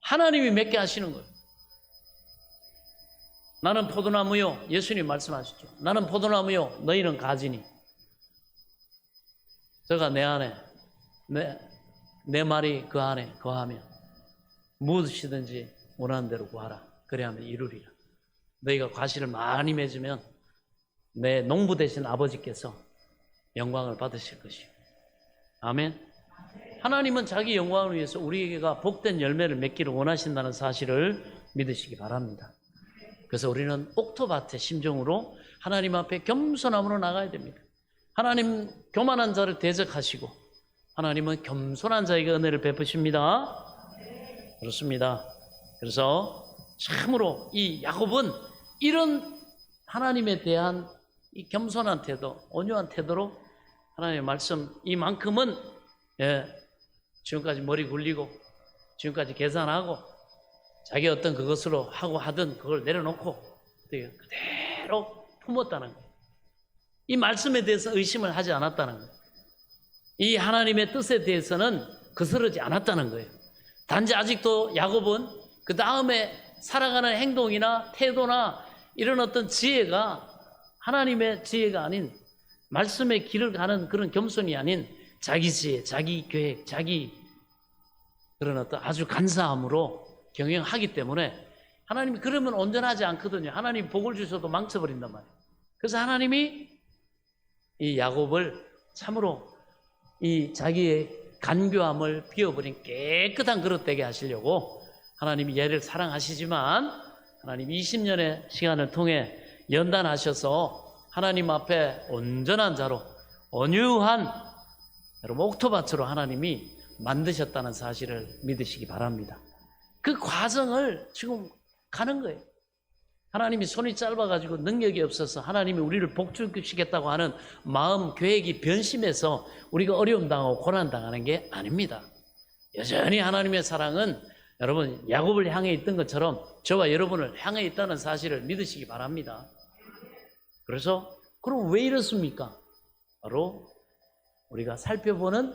하나님이 맺게 하시는 거예요. 나는 포도나무요, 예수님 말씀하시죠. 나는 포도나무요, 너희는 가지니. 저가 내 안에, 내 말이 그 안에 거하면 무엇이든지 원하는 대로 구하라. 그래야 하면 이루리라. 너희가 과실을 많이 맺으면 내 농부 되신 아버지께서 영광을 받으실 것이요. 아멘. 하나님은 자기 영광을 위해서 우리에게가 복된 열매를 맺기를 원하신다는 사실을 믿으시기 바랍니다. 그래서 우리는 옥토밭의 심정으로 하나님 앞에 겸손함으로 나가야 됩니다. 하나님 교만한 자를 대적하시고 하나님은 겸손한 자에게 은혜를 베푸십니다. 그렇습니다. 그래서 참으로 이 야곱은 이런 하나님에 대한 이 겸손한 태도, 온유한 태도로 하나님의 말씀 이만큼은 지금까지 머리 굴리고 지금까지 계산하고 자기 어떤 그것으로 하고 하든 그걸 내려놓고 그대로 품었다는 거예요. 이 말씀에 대해서 의심을 하지 않았다는 거예요. 이 하나님의 뜻에 대해서는 거스르지 않았다는 거예요. 단지 아직도 야곱은 그 다음에 살아가는 행동이나 태도나 이런 어떤 지혜가 하나님의 지혜가 아닌 말씀의 길을 가는 그런 겸손이 아닌 자기 지혜, 자기 계획, 자기 그런 어떤 아주 간사함으로 경영하기 때문에 하나님이 그러면 온전하지 않거든요. 하나님 복을 주셔도 망쳐버린단 말이에요. 그래서 하나님이 이 야곱을 참으로 이 자기의 간교함을 비워버린 깨끗한 그릇 되게 하시려고 하나님이 얘를 사랑하시지만 하나님 20년의 시간을 통해 연단하셔서 하나님 앞에 온전한 자로 온유한 여러분 옥토밭으로 하나님이 만드셨다는 사실을 믿으시기 바랍니다. 그 과정을 지금 가는 거예요. 하나님이 손이 짧아가지고 능력이 없어서 하나님이 우리를 복주시겠다고 하는 마음 계획이 변심해서 우리가 어려움 당하고 고난 당하는 게 아닙니다. 여전히 하나님의 사랑은 여러분 야곱을 향해 있던 것처럼 저와 여러분을 향해 있다는 사실을 믿으시기 바랍니다. 그래서 그럼 왜 이렇습니까? 바로 우리가 살펴보는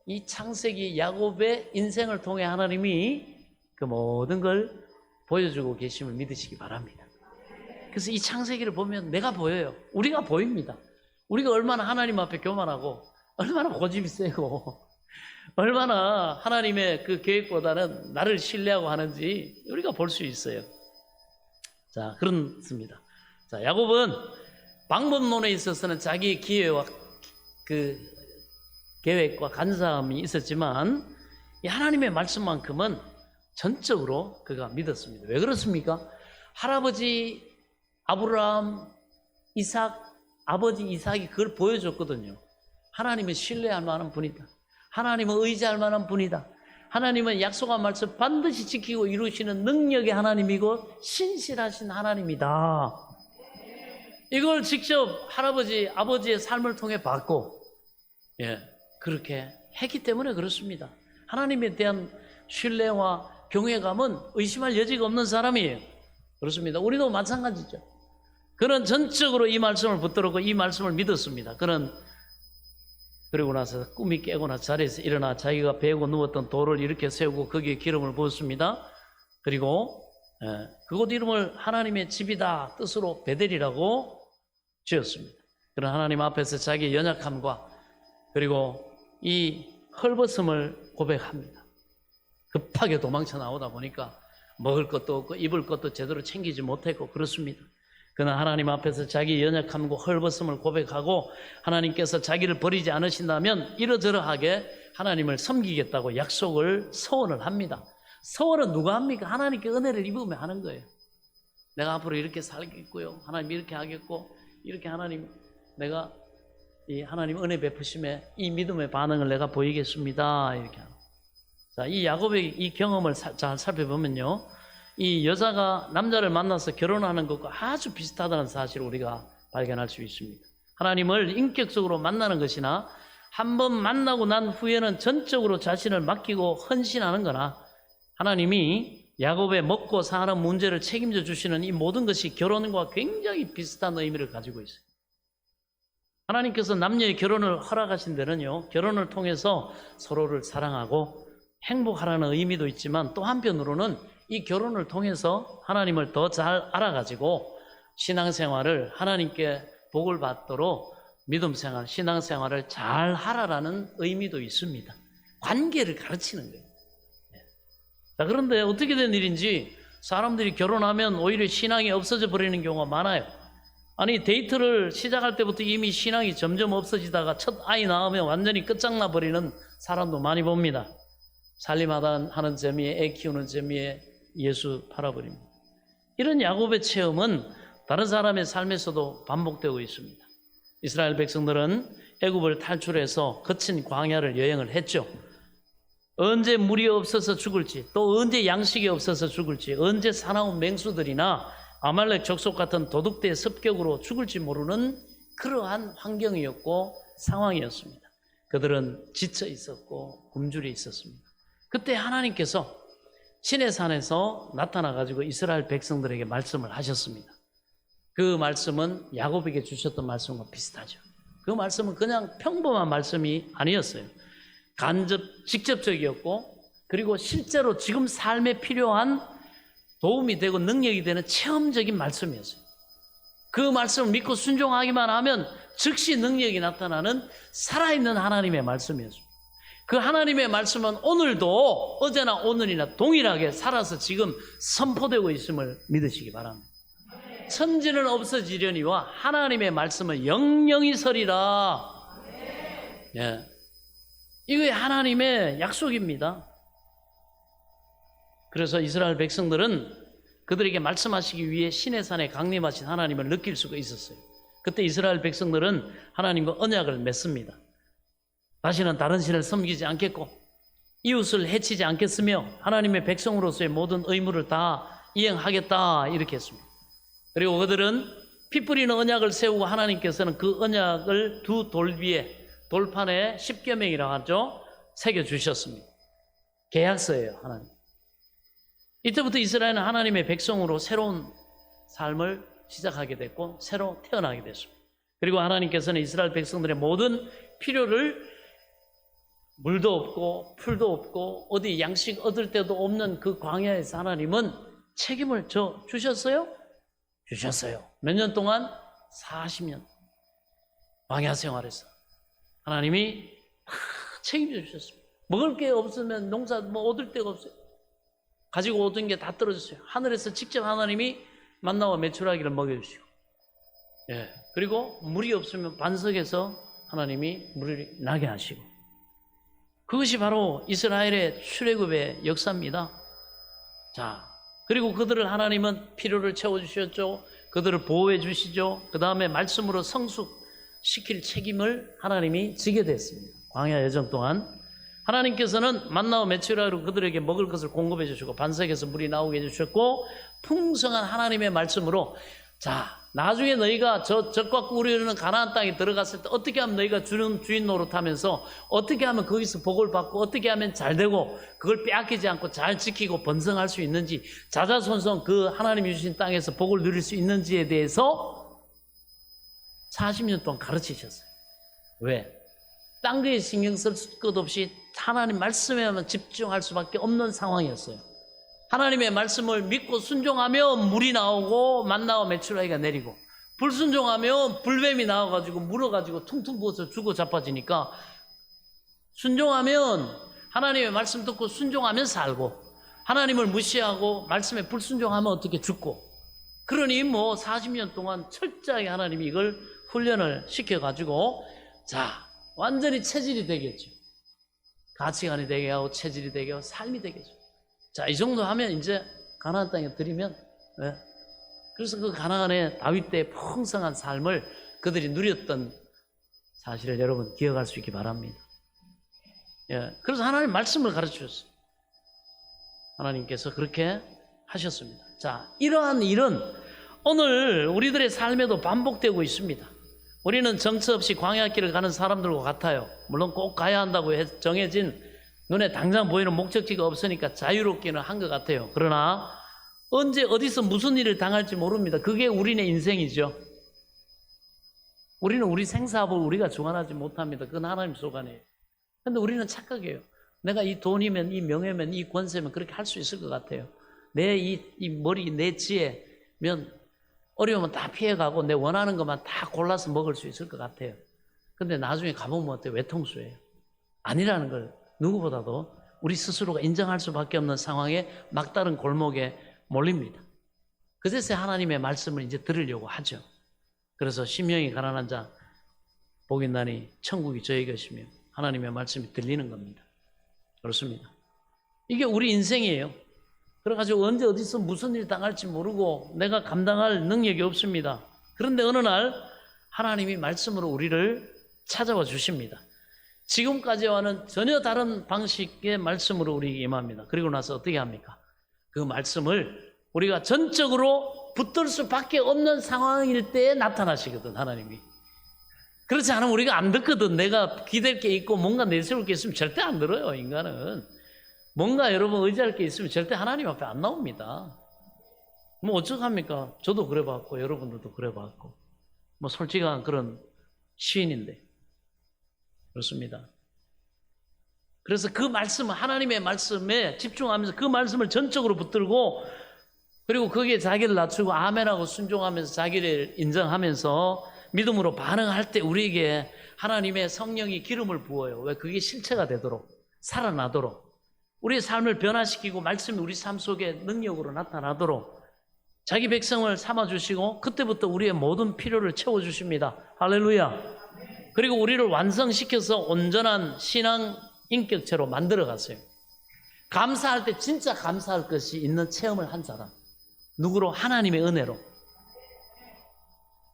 이 창세기 야곱의 인생을 통해 하나님이 그 모든 걸 보여주고 계심을 믿으시기 바랍니다. 그래서 이 창세기를 보면 내가 보여요. 우리가 보입니다. 우리가 얼마나 하나님 앞에 교만하고 얼마나 고집이 세고 얼마나 하나님의 그 계획보다는 나를 신뢰하고 하는지 우리가 볼 수 있어요. 자, 그렇습니다. 자, 야곱은 방법론에 있어서는 자기의 기회와 그 계획과 간사함이 있었지만 이 하나님의 말씀만큼은 전적으로 그가 믿었습니다. 왜 그렇습니까? 할아버지 아브라함, 이삭, 아버지 이삭이 그걸 보여줬거든요. 하나님은 신뢰할 만한 분이다. 하나님은 의지할 만한 분이다. 하나님은 약속한 말씀 반드시 지키고 이루시는 능력의 하나님이고 신실하신 하나님이다. 이걸 직접 할아버지, 아버지의 삶을 통해 봤고 그렇게 했기 때문에 그렇습니다. 하나님에 대한 신뢰와 경외감은 의심할 여지가 없는 사람이에요. 그렇습니다. 우리도 마찬가지죠. 그는 전적으로 이 말씀을 붙들었고 이 말씀을 믿었습니다. 그는 그리고 나서 꿈이 깨고 나서 자리에서 일어나 자기가 베고 누웠던 돌을 이렇게 세우고 거기에 기름을 부었습니다. 그리고 그곳 이름을 하나님의 집이다 뜻으로 베델이라고 지었습니다. 그런 하나님 앞에서 자기의 연약함과 그리고 이 헐벗음을 고백합니다. 급하게 도망쳐 나오다 보니까 먹을 것도 없고 입을 것도 제대로 챙기지 못했고 그렇습니다. 그러나 하나님 앞에서 자기 연약함과 헐벗음을 고백하고 하나님께서 자기를 버리지 않으신다면 이러저러하게 하나님을 섬기겠다고 약속을 서원을 합니다. 서원은 누가 합니까? 하나님께 은혜를 입으면 하는 거예요. 내가 앞으로 이렇게 살겠고요. 하나님 이렇게 하겠고 이렇게 하나님 내가 이 하나님 은혜 베푸심에 이 믿음의 반응을 내가 보이겠습니다. 이렇게 하는. 자, 이 야곱의 이 경험을 잘 살펴보면요. 이 여자가 남자를 만나서 결혼하는 것과 아주 비슷하다는 사실을 우리가 발견할 수 있습니다. 하나님을 인격적으로 만나는 것이나 한번 만나고 난 후에는 전적으로 자신을 맡기고 헌신하는 거나 하나님이 야곱의 먹고 사는 문제를 책임져 주시는 이 모든 것이 결혼과 굉장히 비슷한 의미를 가지고 있어요. 하나님께서 남녀의 결혼을 허락하신 데는요, 결혼을 통해서 서로를 사랑하고 행복하라는 의미도 있지만 또 한편으로는 이 결혼을 통해서 하나님을 더 잘 알아가지고 신앙생활을 하나님께 복을 받도록 믿음생활, 신앙생활을 잘 하라라는 의미도 있습니다. 관계를 가르치는 거예요. 자, 그런데 어떻게 된 일인지 사람들이 결혼하면 오히려 신앙이 없어져 버리는 경우가 많아요. 아니, 데이트를 시작할 때부터 이미 신앙이 점점 없어지다가 첫 아이 낳으면 완전히 끝장나 버리는 사람도 많이 봅니다. 살림하다 하는 재미에, 애 키우는 재미에 예수 팔아버립니다. 이런 야곱의 체험은 다른 사람의 삶에서도 반복되고 있습니다. 이스라엘 백성들은 애굽을 탈출해서 거친 광야를 여행을 했죠. 언제 물이 없어서 죽을지, 또 언제 양식이 없어서 죽을지, 언제 사나운 맹수들이나 아말렉 족속 같은 도둑대의 습격으로 죽을지 모르는 그러한 환경이었고 상황이었습니다. 그들은 지쳐 있었고 굶주려 있었습니다. 그때 하나님께서 시내산에서 나타나가지고 이스라엘 백성들에게 말씀을 하셨습니다. 그 말씀은 야곱에게 주셨던 말씀과 비슷하죠. 그 말씀은 그냥 평범한 말씀이 아니었어요. 직접적이었고 그리고 실제로 지금 삶에 필요한 도움이 되고 능력이 되는 체험적인 말씀이었어요. 그 말씀을 믿고 순종하기만 하면 즉시 능력이 나타나는 살아있는 하나님의 말씀이었습니다. 그 하나님의 말씀은 오늘도 어제나 오늘이나 동일하게 살아서 지금 선포되고 있음을 믿으시기 바랍니다. 천지는 없어지려니와 하나님의 말씀은 영영이 서리라. 예. 이게 하나님의 약속입니다. 그래서 이스라엘 백성들은 그들에게 말씀하시기 위해 시내산에 강림하신 하나님을 느낄 수가 있었어요. 그때 이스라엘 백성들은 하나님과 언약을 맺습니다. 다시는 다른 신을 섬기지 않겠고 이웃을 해치지 않겠으며 하나님의 백성으로서의 모든 의무를 다 이행하겠다 이렇게 했습니다. 그리고 그들은 피 뿌리는 언약을 세우고 하나님께서는 그 언약을 두 돌 위에 돌판에 십계명이라고 하죠. 새겨주셨습니다. 계약서예요. 하나님. 이때부터 이스라엘은 하나님의 백성으로 새로운 삶을 시작하게 됐고 새로 태어나게 됐습니다. 그리고 하나님께서는 이스라엘 백성들의 모든 필요를 물도 없고 풀도 없고 어디 양식 얻을 데도 없는 그 광야에서 하나님은 책임을 주셨어요? 주셨어요. 몇 년 동안? 40년 광야 생활에서 하나님이 다 책임져 주셨습니다. 먹을 게 없으면 농사 얻을 데가 없어요. 가지고 오던 게 다 떨어졌어요. 하늘에서 직접 하나님이 만나와 메추라기를 먹여주시고, 예. 그리고 물이 없으면 반석에서 하나님이 물이 나게 하시고, 그것이 바로 이스라엘의 출애굽의 역사입니다. 자, 그리고 그들을 하나님은 필요를 채워주셨죠. 그들을 보호해 주시죠. 그 다음에 말씀으로 성숙시킬 책임을 하나님이 지게 됐습니다. 광야 여정 동안 하나님께서는 만나와 메추라기로 그들에게 먹을 것을 공급해 주시고 반석에서 물이 나오게 해주셨고 풍성한 하나님의 말씀으로 자, 나중에 너희가 적과 꿀이 흐르는 가나안 땅에 들어갔을 때 어떻게 하면 너희가 주인 노릇하면서 어떻게 하면 거기서 복을 받고 어떻게 하면 잘 되고 그걸 빼앗기지 않고 잘 지키고 번성할 수 있는지 자자손손 그 하나님이 주신 땅에서 복을 누릴 수 있는지에 대해서 40년 동안 가르치셨어요. 왜? 딴 거에 신경 쓸 것 없이 하나님 말씀에만 집중할 수밖에 없는 상황이었어요. 하나님의 말씀을 믿고 순종하면 물이 나오고 만나와 메추라기가 내리고, 불순종하면 불뱀이 나와가지고 물어가지고 퉁퉁 부어서 죽어 자빠지니까, 순종하면 하나님의 말씀 듣고 순종하면 살고, 하나님을 무시하고 말씀에 불순종하면 어떻게 죽고. 그러니 뭐 40년 동안 철저하게 하나님이 이걸 훈련을 시켜가지고, 자, 완전히 체질이 되겠죠. 가치관이 되게 하고 체질이 되게 하고 삶이 되겠죠. 자, 이 정도 하면 이제 가나안 땅에 들이면, 네. 그래서 그 가나안의 다윗 때의 풍성한 삶을 그들이 누렸던 사실을 여러분 기억할 수 있기 바랍니다. 예, 그래서 하나님 말씀을 가르쳐 주셨어요. 하나님께서 그렇게 하셨습니다. 자, 이러한 일은 오늘 우리들의 삶에도 반복되고 있습니다. 우리는 정처 없이 광야길을 가는 사람들과 같아요. 물론 꼭 가야 한다고 정해진 눈에 당장 보이는 목적지가 없으니까 자유롭기는 한 것 같아요. 그러나 언제 어디서 무슨 일을 당할지 모릅니다. 그게 우리의 인생이죠. 우리는 우리 생사업을 우리가 주관하지 못합니다. 그건 하나님 소관이에요. 그런데 우리는 착각해요. 내가 이 돈이면, 이 명예면, 이 권세면 그렇게 할 수 있을 것 같아요. 내 이 머리, 내 지혜면 어려우면 다 피해가고 내 원하는 것만 다 골라서 먹을 수 있을 것 같아요. 근데 나중에 가보면 어때요? 외통수예요. 아니라는 걸 누구보다도 우리 스스로가 인정할 수밖에 없는 상황에 막다른 골목에 몰립니다. 그제서 하나님의 말씀을 이제 들으려고 하죠. 그래서 심령이 가난한 자 복이 나니 천국이 저희 것이며 하나님의 말씀이 들리는 겁니다. 그렇습니다. 이게 우리 인생이에요. 그래가지고 언제 어디서 무슨 일 당할지 모르고 내가 감당할 능력이 없습니다. 그런데 어느 날 하나님이 말씀으로 우리를 찾아와 주십니다. 지금까지와는 전혀 다른 방식의 말씀으로 우리에게 임합니다. 그리고 나서 어떻게 합니까? 그 말씀을 우리가 전적으로 붙들 수밖에 없는 상황일 때에 나타나시거든, 하나님이. 그렇지 않으면 우리가 안 듣거든. 내가 기댈 게 있고 뭔가 내세울 게 있으면 절대 안 들어요, 인간은. 뭔가 여러분 의지할 게 있으면 절대 하나님 앞에 안 나옵니다. 뭐 어떡합니까? 저도 그래봤고 여러분들도 그래봤고 뭐 솔직한 그런 시인인데 그렇습니다. 그래서 그 말씀, 하나님의 말씀에 집중하면서 그 말씀을 전적으로 붙들고 그리고 거기에 자기를 낮추고 아멘하고 순종하면서 자기를 인정하면서 믿음으로 반응할 때 우리에게 하나님의 성령이 기름을 부어요. 왜? 그게 실체가 되도록, 살아나도록, 우리의 삶을 변화시키고 말씀이 우리 삶 속에 능력으로 나타나도록 자기 백성을 삼아주시고 그때부터 우리의 모든 필요를 채워주십니다. 할렐루야. 그리고 우리를 완성시켜서 온전한 신앙 인격체로 만들어갔어요. 감사할 때 진짜 감사할 것이 있는 체험을 한 사람. 누구로? 하나님의 은혜로.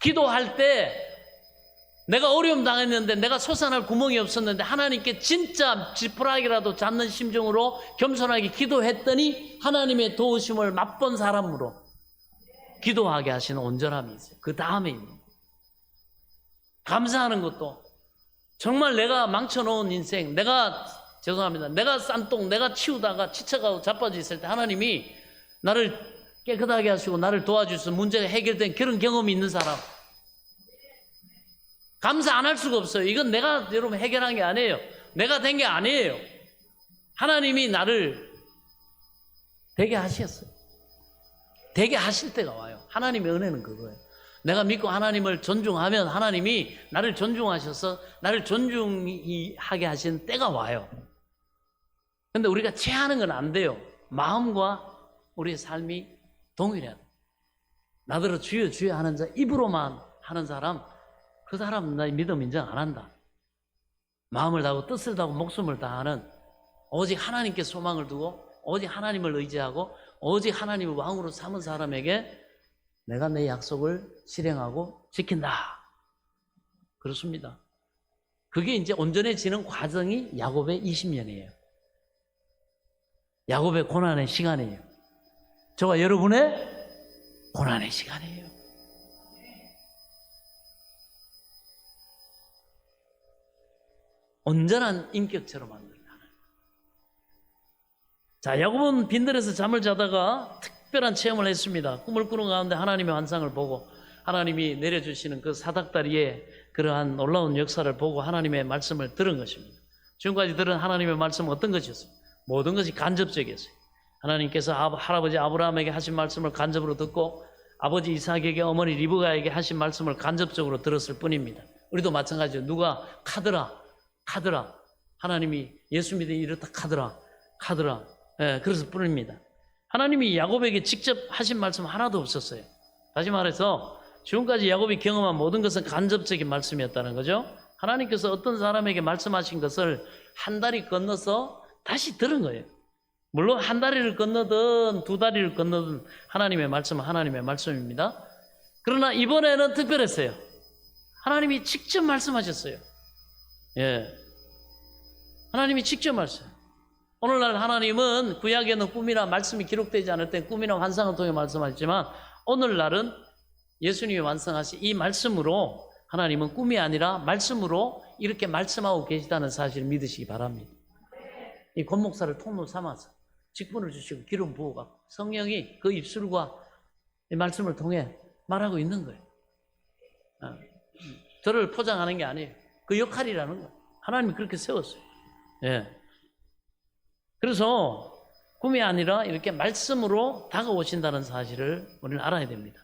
기도할 때 내가 어려움 당했는데 내가 솟아날 구멍이 없었는데 하나님께 진짜 지푸라기라도 잡는 심정으로 겸손하게 기도했더니 하나님의 도우심을 맛본 사람으로 기도하게 하시는 온전함이 있어요. 그 다음에 있는 감사하는 것도 정말 내가 망쳐놓은 인생, 내가 죄송합니다. 내가 싼똥, 내가 치우다가 지쳐가고 자빠져 있을 때 하나님이 나를 깨끗하게 하시고 나를 도와주셔서 문제가 해결된 그런 경험이 있는 사람. 감사 안 할 수가 없어요. 이건 내가 여러분 해결한 게 아니에요. 내가 된 게 아니에요. 하나님이 나를 되게 하셨어요. 되게 하실 때가 와요. 하나님의 은혜는 그거예요. 내가 믿고 하나님을 존중하면 하나님이 나를 존중하셔서 나를 존중하게 하시는 때가 와요. 근데 우리가 체하는 건 안 돼요. 마음과 우리의 삶이 동일해야 돼요. 나더러 주여 주여 하는 자, 입으로만 하는 사람, 그 사람은 나 믿음 인정 안 한다. 마음을 다하고 뜻을 다하고 목숨을 다하는 오직 하나님께 소망을 두고 오직 하나님을 의지하고 오직 하나님을 왕으로 삼은 사람에게 내가 내 약속을 실행하고 지킨다. 그렇습니다. 그게 이제 온전해지는 과정이 야곱의 20년이에요. 야곱의 고난의 시간이에요. 저와 여러분의 고난의 시간이에요. 온전한 인격체로 만든다. 자, 야곱은 빈들에서 잠을 자다가 특별한 체험을 했습니다. 꿈을 꾸는 가운데 하나님의 환상을 보고 하나님이 내려주시는 그 사닥다리에 그러한 놀라운 역사를 보고 하나님의 말씀을 들은 것입니다. 지금까지 들은 하나님의 말씀은 어떤 것이었어요? 모든 것이 간접적이었어요. 하나님께서 할아버지 아브라함에게 하신 말씀을 간접으로 듣고 아버지 이삭에게 어머니 리브가에게 하신 말씀을 간접적으로 들었을 뿐입니다. 우리도 마찬가지죠. 누가 카드라 하나님이 예수 믿으니 이렇다 카드라 그랬을 뿐입니다. 하나님이 야곱에게 직접 하신 말씀 하나도 없었어요. 다시 말해서 지금까지 야곱이 경험한 모든 것은 간접적인 말씀이었다는 거죠. 하나님께서 어떤 사람에게 말씀하신 것을 한 다리 건너서 다시 들은 거예요. 물론 한 다리를 건너든 두 다리를 건너든 하나님의 말씀은 하나님의 말씀입니다. 그러나 이번에는 특별했어요. 하나님이 직접 말씀하셨어요. 예, 하나님이 직접 말씀. 오늘날 하나님은 구약에는 꿈이나 말씀이 기록되지 않을 때 꿈이나 환상을 통해 말씀하셨지만 오늘날은 예수님이 완성하신 이 말씀으로 하나님은 꿈이 아니라 말씀으로 이렇게 말씀하고 계시다는 사실을 믿으시기 바랍니다. 이 권목사를 통로 삼아서 직분을 주시고 기름 부어가 성령이 그 입술과 이 말씀을 통해 말하고 있는 거예요. 저를 포장하는 게 아니에요. 그 역할이라는 거예요. 하나님이 그렇게 세웠어요. 예. 그래서 꿈이 아니라 이렇게 말씀으로 다가오신다는 사실을 우리는 알아야 됩니다.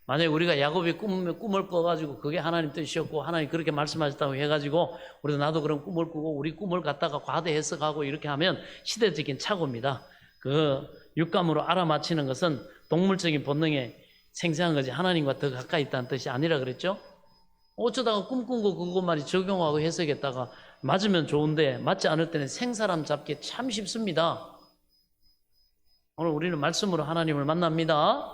만약에 우리가 야곱이 꿈을 꿔가지고 그게 하나님 뜻이었고 하나님 그렇게 말씀하셨다고 해가지고 우리도 나도 그런 꿈을 꾸고 우리 꿈을 갖다가 과대 해석하고 이렇게 하면 시대적인 착오입니다. 그 육감으로 알아맞히는 것은 동물적인 본능에 생생한 거지 하나님과 더 가까이 있다는 뜻이 아니라 그랬죠. 어쩌다가 꿈꾼 거 그것만 적용하고 해석했다가 맞으면 좋은데 맞지 않을 때는 생사람 잡기 참 쉽습니다. 오늘 우리는 말씀으로 하나님을 만납니다.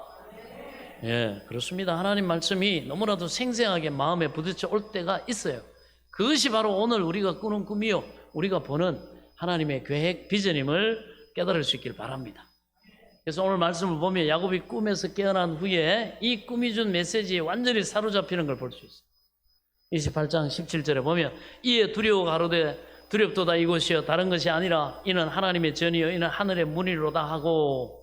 예, 그렇습니다. 하나님 말씀이 너무나도 생생하게 마음에 부딪혀 올 때가 있어요. 그것이 바로 오늘 우리가 꾸는 꿈이요 우리가 보는 하나님의 계획, 비전임을 깨달을 수 있길 바랍니다. 그래서 오늘 말씀을 보면 야곱이 꿈에서 깨어난 후에 이 꿈이 준 메시지에 완전히 사로잡히는 걸 볼 수 있어요. 28장 17절에 보면 이에 두려워 가로되 두렵도다 이곳이여 다른 것이 아니라 이는 하나님의 전이요 이는 하늘의 문이로다 하고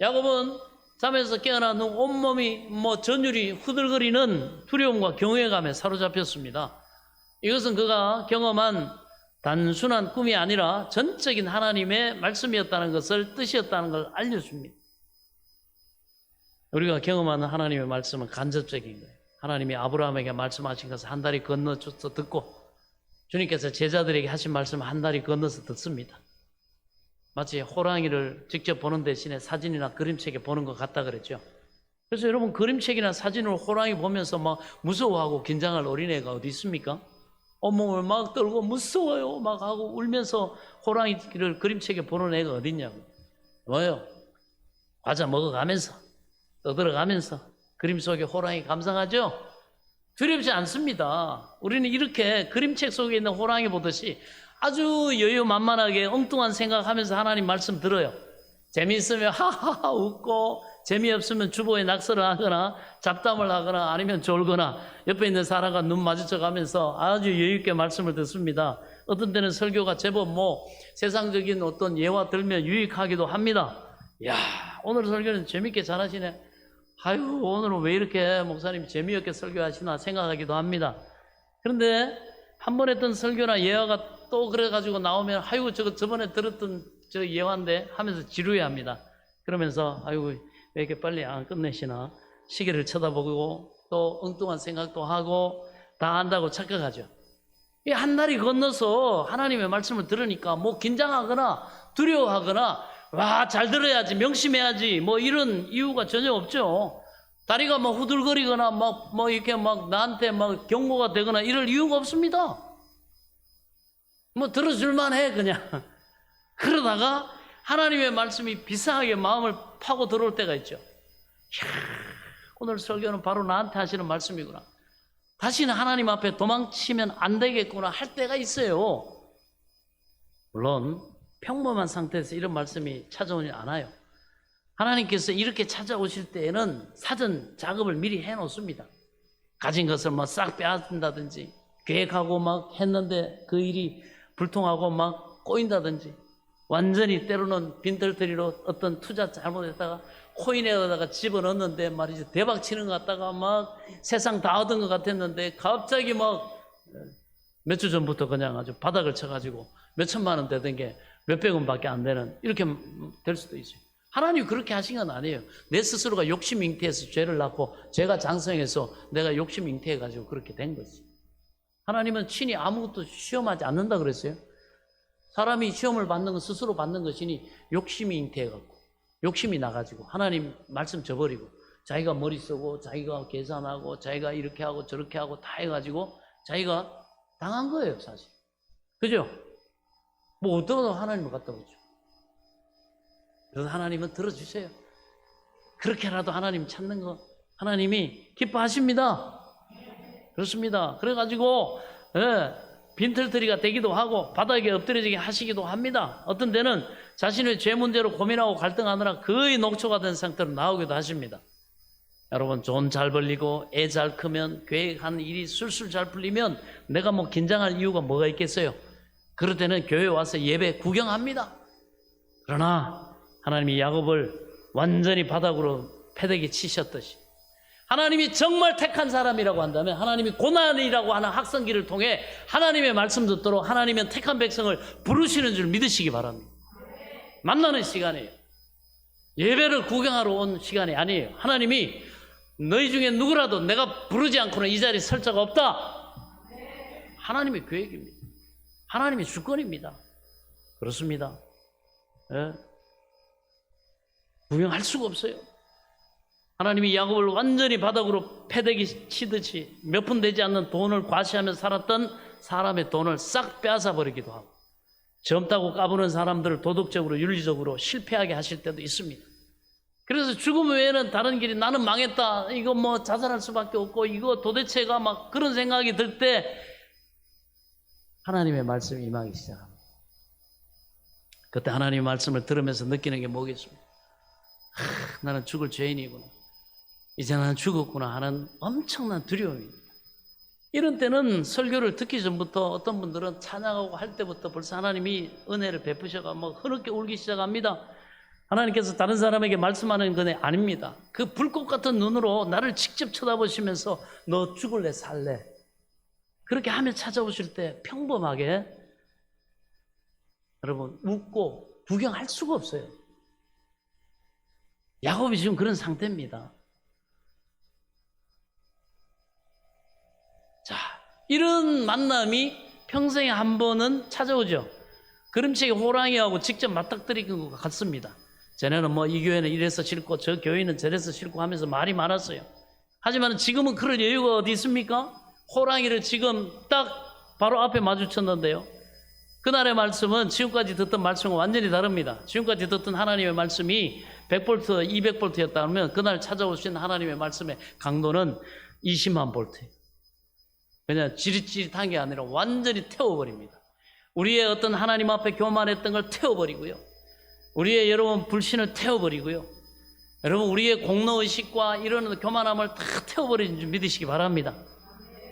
야곱은 잠에서 깨어난 후 온몸이 전율이 후들거리는 두려움과 경외감에 사로잡혔습니다. 이것은 그가 경험한 단순한 꿈이 아니라 전적인 하나님의 말씀이었다는 것을 뜻이었다는 걸 알려줍니다. 우리가 경험하는 하나님의 말씀은 간접적인 거예요. 하나님이 아브라함에게 말씀하신 것을 한 다리 건너서 듣고 주님께서 제자들에게 하신 말씀을 한 다리 건너서 듣습니다. 마치 호랑이를 직접 보는 대신에 사진이나 그림책에 보는 것 같다 그랬죠. 그래서 여러분 그림책이나 사진으로 호랑이 보면서 막 무서워하고 긴장할 어린애가 어디 있습니까? 온몸을 막 떨고 무서워요 막 하고 울면서 호랑이를 그림책에 보는 애가 어디 있냐고. 뭐요? 과자 먹어가면서 떠들어가면서 그림 속에 호랑이 감상하죠? 두렵지 않습니다. 우리는 이렇게 그림책 속에 있는 호랑이 보듯이 아주 여유만만하게 엉뚱한 생각하면서 하나님 말씀 들어요. 재미있으면 하하하 웃고 재미없으면 주보에 낙서를 하거나 잡담을 하거나 아니면 졸거나 옆에 있는 사람과 눈 마주쳐가면서 아주 여유있게 말씀을 듣습니다. 어떤 때는 설교가 제법 세상적인 어떤 예와 들면 유익하기도 합니다. 이야 오늘 설교는 재밌게 잘하시네. 아유 오늘은 왜 이렇게 목사님 재미없게 설교하시나 생각하기도 합니다. 그런데 한 번 했던 설교나 예화가 또 그래가지고 나오면 아이고 저번에 들었던 저 예화인데 하면서 지루해합니다. 그러면서 아이고 왜 이렇게 빨리 안 끝내시나 시계를 쳐다보고 또 엉뚱한 생각도 하고 다 안다고 착각하죠. 이 한 다리 건너서 하나님의 말씀을 들으니까 긴장하거나 두려워하거나 와 잘 들어야지 명심해야지 이런 이유가 전혀 없죠. 다리가 후들거리거나 이렇게 나한테 경고가 되거나 이럴 이유가 없습니다. 들어줄만 해 그냥. 그러다가 하나님의 말씀이 비상하게 마음을 파고 들어올 때가 있죠. 이야, 오늘 설교는 바로 나한테 하시는 말씀이구나. 다시는 하나님 앞에 도망치면 안 되겠구나 할 때가 있어요. 물론 평범한 상태에서 이런 말씀이 찾아오지 않아요. 하나님께서 이렇게 찾아오실 때에는 사전 작업을 미리 해놓습니다. 가진 것을 싹 빼앗는다든지 계획하고 했는데 그 일이 불통하고 꼬인다든지 완전히 때로는 빈털터리로 어떤 투자 잘못했다가 코인에다가 집어넣었는데 말이지 대박 치는 것 같다가 막 세상 다 얻은 것 같았는데 갑자기 막 몇 주 전부터 그냥 아주 바닥을 쳐가지고 몇 천만 원 되던 게 몇백 원밖에 안 되는 이렇게 될 수도 있어요. 하나님 그렇게 하신 건 아니에요. 내 스스로가 욕심 잉태해서 죄를 낳고 죄가 장성해서 내가 욕심 잉태해가지고 그렇게 된 거지. 하나님은 친히 아무것도 시험하지 않는다 그랬어요. 사람이 시험을 받는 건 스스로 받는 것이니 욕심이 잉태해갖고 욕심이 나가지고 하나님 말씀 저버리고 자기가 머리 쓰고 자기가 계산하고 자기가 이렇게 하고 저렇게 하고 다 해가지고 자기가 당한 거예요 사실. 그죠? 뭐 어떠고 하나님을 갖다 보죠. 그래서 하나님은 들어주세요. 그렇게라도 하나님 찾는 거 하나님이 기뻐하십니다. 그렇습니다. 그래가지고 빈털터리가 되기도 하고 바닥에 엎드려지게 하시기도 합니다. 어떤 때는 자신의 죄 문제로 고민하고 갈등하느라 거의 녹초가 된 상태로 나오기도 하십니다. 여러분 돈 잘 벌리고 애 잘 크면 계획한 일이 술술 잘 풀리면 내가 뭐 긴장할 이유가 뭐가 있겠어요? 그럴 때는 교회 와서 예배 구경합니다. 그러나 하나님이 야곱을 완전히 바닥으로 패대기 치셨듯이 하나님이 정말 택한 사람이라고 한다면 하나님이 고난이라고 하는 학성기를 통해 하나님의 말씀 듣도록 하나님은 택한 백성을 부르시는 줄 믿으시기 바랍니다. 만나는 시간이에요. 예배를 구경하러 온 시간이 아니에요. 하나님이 너희 중에 누구라도 내가 부르지 않고는 이 자리에 설 자가 없다. 하나님의 계획입니다. 하나님의 주권입니다. 그렇습니다. 예? 구경할 수가 없어요. 하나님이 야곱을 완전히 바닥으로 패대기 치듯이 몇 푼 되지 않는 돈을 과시하며 살았던 사람의 돈을 싹 빼앗아 버리기도 하고 젊다고 까부는 사람들을 도덕적으로 윤리적으로 실패하게 하실 때도 있습니다. 그래서 죽음 외에는 다른 길이 나는 망했다 이거 뭐 자살할 수밖에 없고 이거 도대체가 막 그런 생각이 들 때 하나님의 말씀이 임하기 시작합니다. 그때 하나님의 말씀을 들으면서 느끼는 게 뭐겠습니까? 나는 죽을 죄인이구나. 이제 나는 죽었구나 하는 엄청난 두려움입니다. 이런 때는 설교를 듣기 전부터 어떤 분들은 찬양하고 할 때부터 벌써 하나님이 은혜를 베푸셔가 막 흐르게 울기 시작합니다. 하나님께서 다른 사람에게 말씀하는 건 아닙니다. 그 불꽃 같은 눈으로 나를 직접 쳐다보시면서 너 죽을래 살래 그렇게 하며 찾아오실 때 평범하게 여러분 웃고 구경할 수가 없어요. 야곱이 지금 그런 상태입니다. 자, 이런 만남이 평생에 한 번은 찾아오죠. 그림책에 호랑이하고 직접 맞닥뜨리는 것 같습니다. 전에는 뭐 이 교회는 이래서 싫고 저 교회는 저래서 싫고 하면서 말이 많았어요. 하지만 지금은 그럴 여유가 어디 있습니까? 호랑이를 지금 딱 바로 앞에 마주쳤는데요. 그날의 말씀은 지금까지 듣던 말씀과 완전히 다릅니다. 지금까지 듣던 하나님의 말씀이 100V, 200V였다 하면 그날 찾아오신 하나님의 말씀의 강도는 20만 볼트예요. 그냥 지릿지릿한 게 아니라 완전히 태워버립니다. 우리의 어떤 하나님 앞에 교만했던 걸 태워버리고요. 우리의 여러분 불신을 태워버리고요. 여러분 우리의 공로의식과 이런 교만함을 다 태워버리는 줄 믿으시기 바랍니다.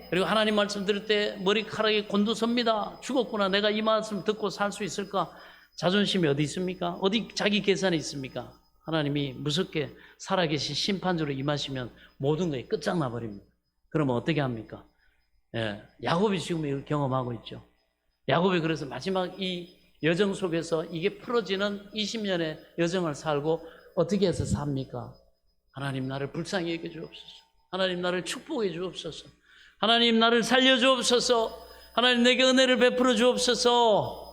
그리고 하나님 말씀 들을 때 머리카락이 곤두섭니다. 죽었구나. 내가 이 말씀 듣고 살 수 있을까? 자존심이 어디 있습니까? 어디 자기 계산이 있습니까? 하나님이 무섭게 살아계신 심판주로 임하시면 모든 것이 끝장나 버립니다. 그러면 어떻게 합니까? 야곱이 지금 이걸 경험하고 있죠. 야곱이 그래서 마지막 이 여정 속에서 이게 풀어지는 20년의 여정을 살고 어떻게 해서 삽니까? 하나님 나를 불쌍히 여겨 주옵소서. 하나님 나를 축복해 주옵소서. 하나님 나를 살려 주옵소서. 하나님 내게 은혜를 베풀어 주옵소서.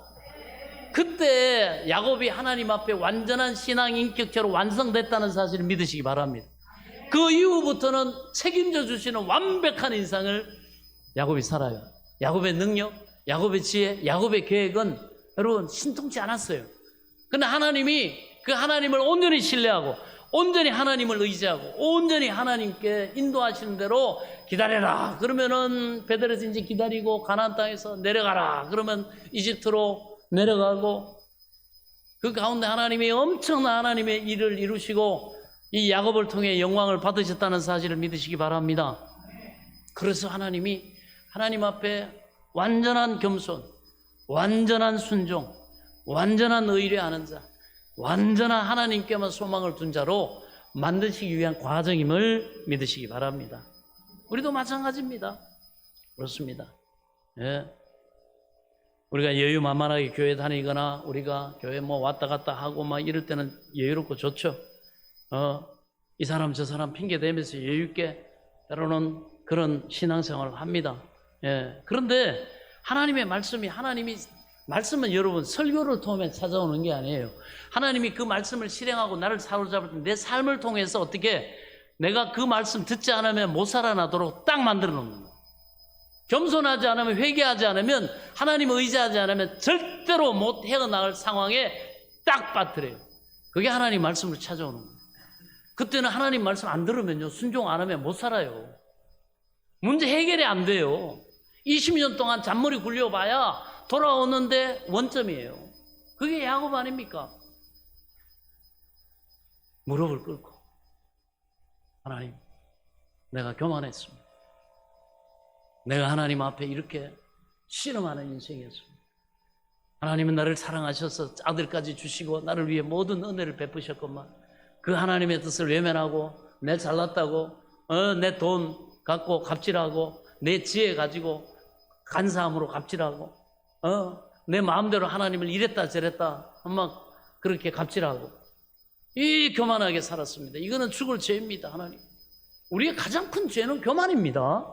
그때 야곱이 하나님 앞에 완전한 신앙 인격체로 완성됐다는 사실을 믿으시기 바랍니다. 그 이후부터는 책임져 주시는 완벽한 인상을 야곱이 살아요. 야곱의 능력, 야곱의 지혜, 야곱의 계획은 여러분 신통치 않았어요. 그런데 하나님이 그 하나님을 온전히 신뢰하고 온전히 하나님을 의지하고 온전히 하나님께 인도하시는 대로 기다려라 그러면은 베델에서 이제 기다리고 가나안 땅에서 내려가라 그러면 이집트로 내려가고 그 가운데 하나님이 엄청난 하나님의 일을 이루시고 이 야곱을 통해 영광을 받으셨다는 사실을 믿으시기 바랍니다. 그래서 하나님이 하나님 앞에 완전한 겸손, 완전한 순종, 완전한 의뢰하는 자, 완전한 하나님께만 소망을 둔 자로 만드시기 위한 과정임을 믿으시기 바랍니다. 우리도 마찬가지입니다. 그렇습니다. 예. 우리가 여유만만하게 교회 다니거나 우리가 교회 뭐 왔다 갔다 하고 막 이럴 때는 여유롭고 좋죠. 이 사람 저 사람 핑계 대면서 여유있게 때로는 그런 신앙생활을 합니다. 예. 그런데 하나님의 말씀은 여러분 설교를 통해 찾아오는 게 아니에요. 하나님이 그 말씀을 실행하고 나를 사로잡을 때 내 삶을 통해서 어떻게 내가 그 말씀 듣지 않으면 못 살아나도록 딱 만들어 놓는 거예요. 겸손하지 않으면, 회개하지 않으면, 하나님을 의지하지 않으면 절대로 못 헤어나갈 상황에 딱 빠뜨려요. 그게 하나님 말씀을 찾아오는 거예요. 그때는 하나님 말씀 안 들으면요, 순종 안 하면 못 살아요. 문제 해결이 안 돼요. 20년 동안 잔머리 굴려봐야 돌아오는데 원점이에요. 그게 야곱 아닙니까? 무릎을 꿇고 하나님, 내가 교만했습니다. 내가 하나님 앞에 이렇게 씨름하는 인생이었습니다. 하나님은 나를 사랑하셔서 아들까지 주시고 나를 위해 모든 은혜를 베푸셨건만 그 하나님의 뜻을 외면하고 내 잘났다고 내 돈 갖고 갑질하고 내 지혜 가지고 간사함으로 갑질하고 내 마음대로 하나님을 이랬다 저랬다 막 그렇게 갑질하고 이 교만하게 살았습니다. 이거는 죽을 죄입니다. 하나님, 우리의 가장 큰 죄는 교만입니다.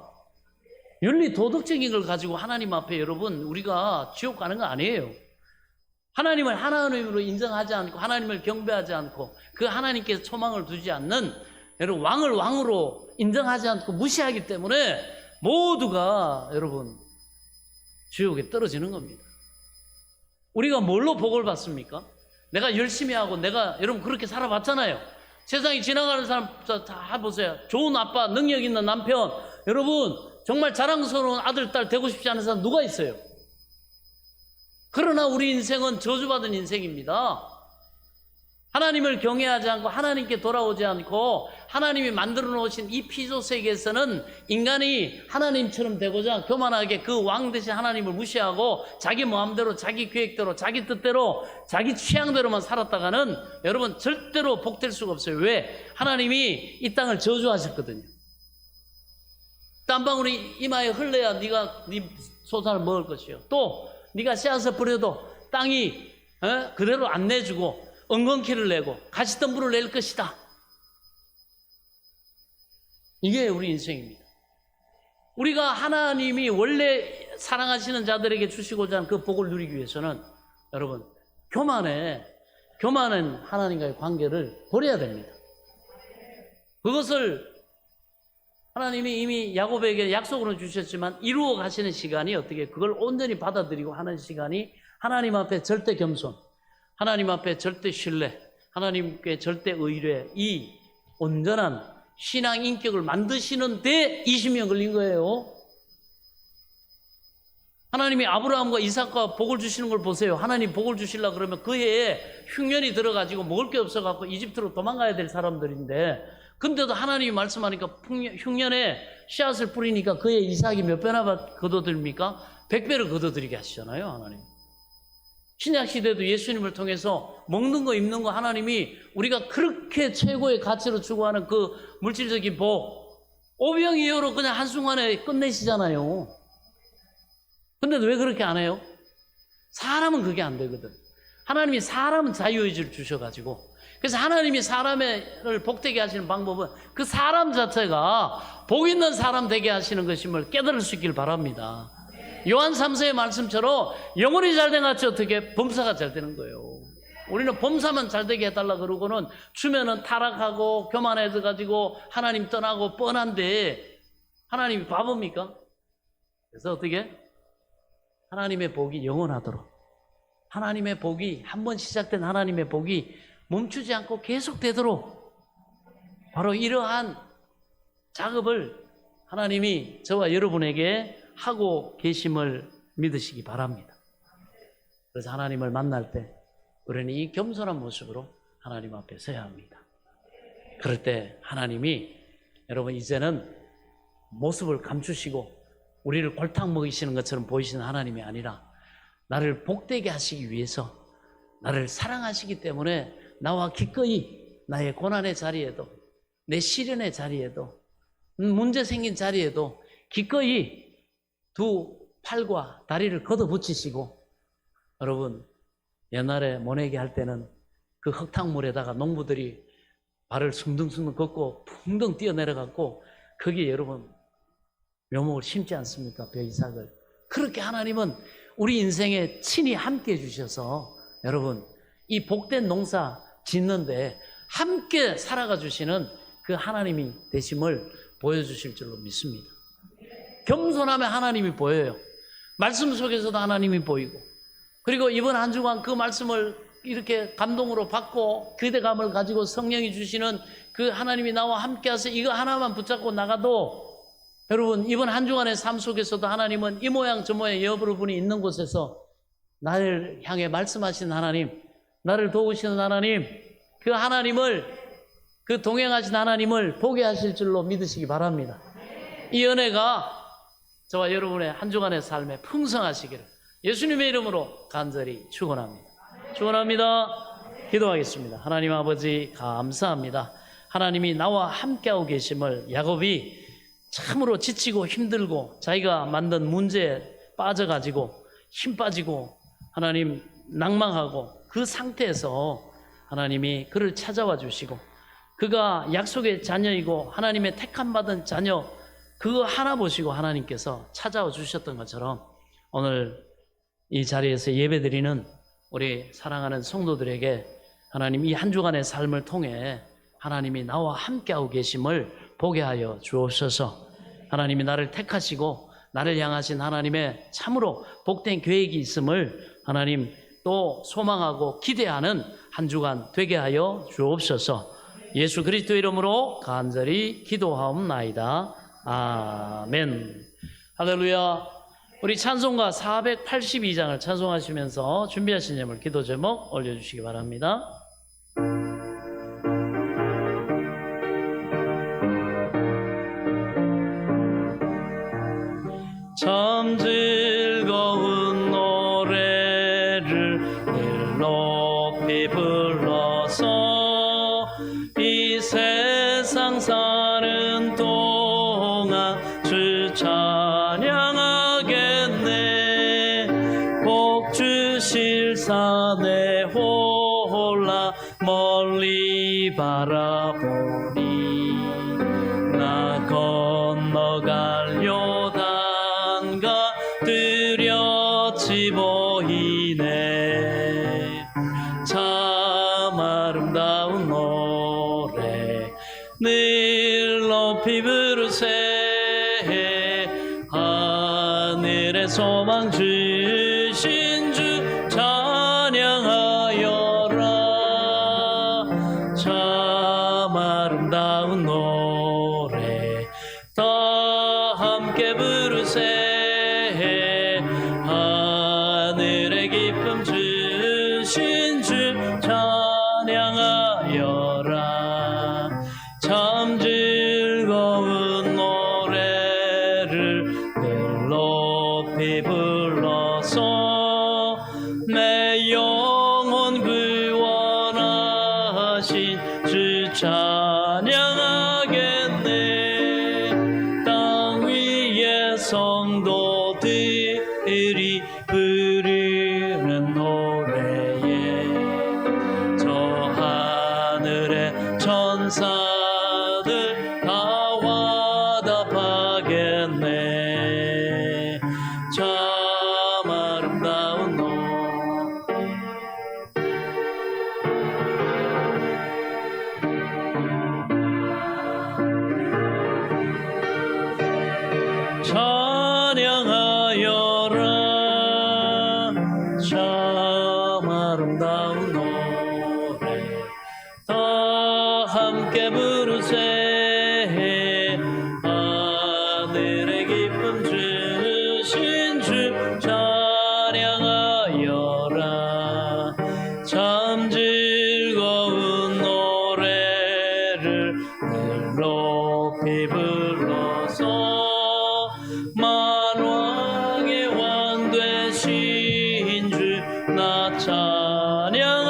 윤리 도덕적인 걸 가지고 하나님 앞에 여러분 우리가 지옥 가는 거 아니에요. 하나님을 하나님으로 인정하지 않고 하나님을 경배하지 않고 그 하나님께 소망을 두지 않는 여러분 왕을 왕으로 인정하지 않고 무시하기 때문에 모두가 여러분 지옥에 떨어지는 겁니다. 우리가 뭘로 복을 받습니까? 내가 열심히 하고 내가 여러분 그렇게 살아봤잖아요. 세상에 지나가는 사람 다 보세요. 좋은 아빠, 능력 있는 남편, 여러분 정말 자랑스러운 아들, 딸 되고 싶지 않은 사람 누가 있어요? 그러나 우리 인생은 저주받은 인생입니다. 하나님을 경외하지 않고 하나님께 돌아오지 않고 하나님이 만들어 놓으신 이 피조 세계에서는 인간이 하나님처럼 되고자 교만하게 그 왕 대신 하나님을 무시하고 자기 마음대로 자기 계획대로 자기 뜻대로 자기 취향대로만 살았다가는 여러분 절대로 복될 수가 없어요. 왜? 하나님이 이 땅을 저주하셨거든요. 땀방울이 이마에 흘러야 네가 네 소산을 먹을 것이요. 또 네가 씨앗을 뿌려도 땅이 그대로 안 내주고 엉겅퀴를 내고 가시덤불을 낼 것이다. 이게 우리 인생입니다. 우리가 하나님이 원래 사랑하시는 자들에게 주시고자 하는 그 복을 누리기 위해서는 여러분 교만한 하나님과의 관계를 버려야 됩니다. 그것을 하나님이 이미 야곱에게 약속으로 주셨지만 이루어 가시는 시간이 어떻게 그걸 온전히 받아들이고 하는 시간이 하나님 앞에 절대 겸손, 하나님 앞에 절대 신뢰, 하나님께 절대 의뢰, 이 온전한 신앙 인격을 만드시는 데 20년 걸린 거예요. 하나님이 아브라함과 이삭과 복을 주시는 걸 보세요. 하나님 복을 주시려고 그러면 그 해에 흉년이 들어가지고 먹을 게 없어갖고 이집트로 도망가야 될 사람들인데 근데도 하나님이 말씀하니까 흉년에 씨앗을 뿌리니까 그해 이삭이 몇 배나 거둬들입니까? 100배를 거둬들이게 하시잖아요. 하나님. 신약시대도 예수님을 통해서 먹는 거 입는 거 하나님이 우리가 그렇게 최고의 가치로 추구하는 그 물질적인 복 오병이어로 그냥 한순간에 끝내시잖아요. 근데도 왜 그렇게 안 해요? 사람은 그게 안 되거든. 하나님이 사람은 자유의지를 주셔가지고 그래서 하나님이 사람을 복되게 하시는 방법은 그 사람 자체가 복 있는 사람 되게 하시는 것임을 깨달을 수 있길 바랍니다. 요한 3서의 말씀처럼 영혼이 잘된 같이 어떻게 범사가 잘 되는 거예요. 우리는 범사만 잘 되게 해달라 그러고는 주면은 타락하고 교만해져가지고 하나님 떠나고 뻔한데 하나님이 바보입니까? 그래서 어떻게? 하나님의 복이 영원하도록 하나님의 복이 한번 시작된 하나님의 복이 멈추지 않고 계속되도록 바로 이러한 작업을 하나님이 저와 여러분에게 하고 계심을 믿으시기 바랍니다. 그래서 하나님을 만날 때 우리는 이 겸손한 모습으로 하나님 앞에 서야 합니다. 그럴 때 하나님이 여러분 이제는 모습을 감추시고 우리를 골탕 먹이시는 것처럼 보이시는 하나님이 아니라 나를 복되게 하시기 위해서 나를 사랑하시기 때문에 나와 기꺼이 나의 고난의 자리에도, 내 시련의 자리에도, 문제 생긴 자리에도 기꺼이 두 팔과 다리를 걷어붙이시고, 여러분 옛날에 모내기 할 때는 그 흙탕물에다가 농부들이 발을 숭둥숭둥 걷고 풍덩 뛰어내려갖고 거기에 여러분 묘목을 심지 않습니까? 벼이삭을. 그렇게 하나님은 우리 인생에 친히 함께 해주셔서 여러분 이 복된 농사 짓는데 함께 살아가 주시는 그 하나님이 되심을 보여주실 줄로 믿습니다. 겸손하면 하나님이 보여요. 말씀 속에서도 하나님이 보이고, 그리고 이번 한 주간 그 말씀을 이렇게 감동으로 받고 기대감을 가지고 성령이 주시는 그 하나님이 나와 함께해서 이거 하나만 붙잡고 나가도, 여러분 이번 한 주간의 삶 속에서도 하나님은 이 모양 저 모양 여러분이 있는 곳에서 나를 향해 말씀하시는 하나님, 나를 도우시는 하나님, 그 하나님을, 그 동행하신 하나님을 보게 하실 줄로 믿으시기 바랍니다. 이 은혜가 저와 여러분의 한 주간의 삶에 풍성하시기를 예수님의 이름으로 간절히 축원합니다. 축원합니다. 기도하겠습니다. 하나님 아버지 감사합니다. 하나님이 나와 함께하고 계심을, 야곱이 참으로 지치고 힘들고 자기가 만든 문제에 빠져가지고 힘 빠지고 하나님 낭망하고 그 상태에서 하나님이 그를 찾아와 주시고, 그가 약속의 자녀이고 하나님의 택함받은 자녀, 그거 하나 보시고 하나님께서 찾아와 주셨던 것처럼 오늘 이 자리에서 예배드리는 우리 사랑하는 성도들에게 하나님 이 한 주간의 삶을 통해 하나님이 나와 함께하고 계심을 보게 하여 주옵소서. 하나님이 나를 택하시고 나를 향하신 하나님의 참으로 복된 계획이 있음을 하나님 또 소망하고 기대하는 한 주간 되게 하여 주옵소서. 예수 그리스도 이름으로 간절히 기도하옵나이다. 아멘. 할렐루야. 우리 찬송가 482장을 찬송하시면서 준비하신 제목, 기도 제목 올려주시기 바랍니다. 참 즐거운 노래를 늘 높이 불러서 이 세상 사는 동안 주 찬양하겠네. 복 주실 산에 홀라 멀리 바라보니 나 건너갈 요단가 뚜렷이 보이네. 참 아름다운 노래 늘 높이 부르세. 하늘의 소망 주신 주 찬양하여라. 참 아름다운 노래 다 함께 부르세. 하늘의 기쁨 주신 주 찬양하여라. 참 즐거운 노래를 늘 높이 불러서 내 영혼 구원하신 주 찬양하겠네. 땅 위의 성도들이 부르는 노래에 저 하늘의 천사들 다 화답하겠네. 참 아름다운 노래 찬양하여라. 참 아름다운 노래 다 함께 부르세. 하늘의 기쁨 주신 주 찬양하여라. 참 즐거운 노래를 늘 높이 불러서 만왕의 왕 되신 주 나 찬양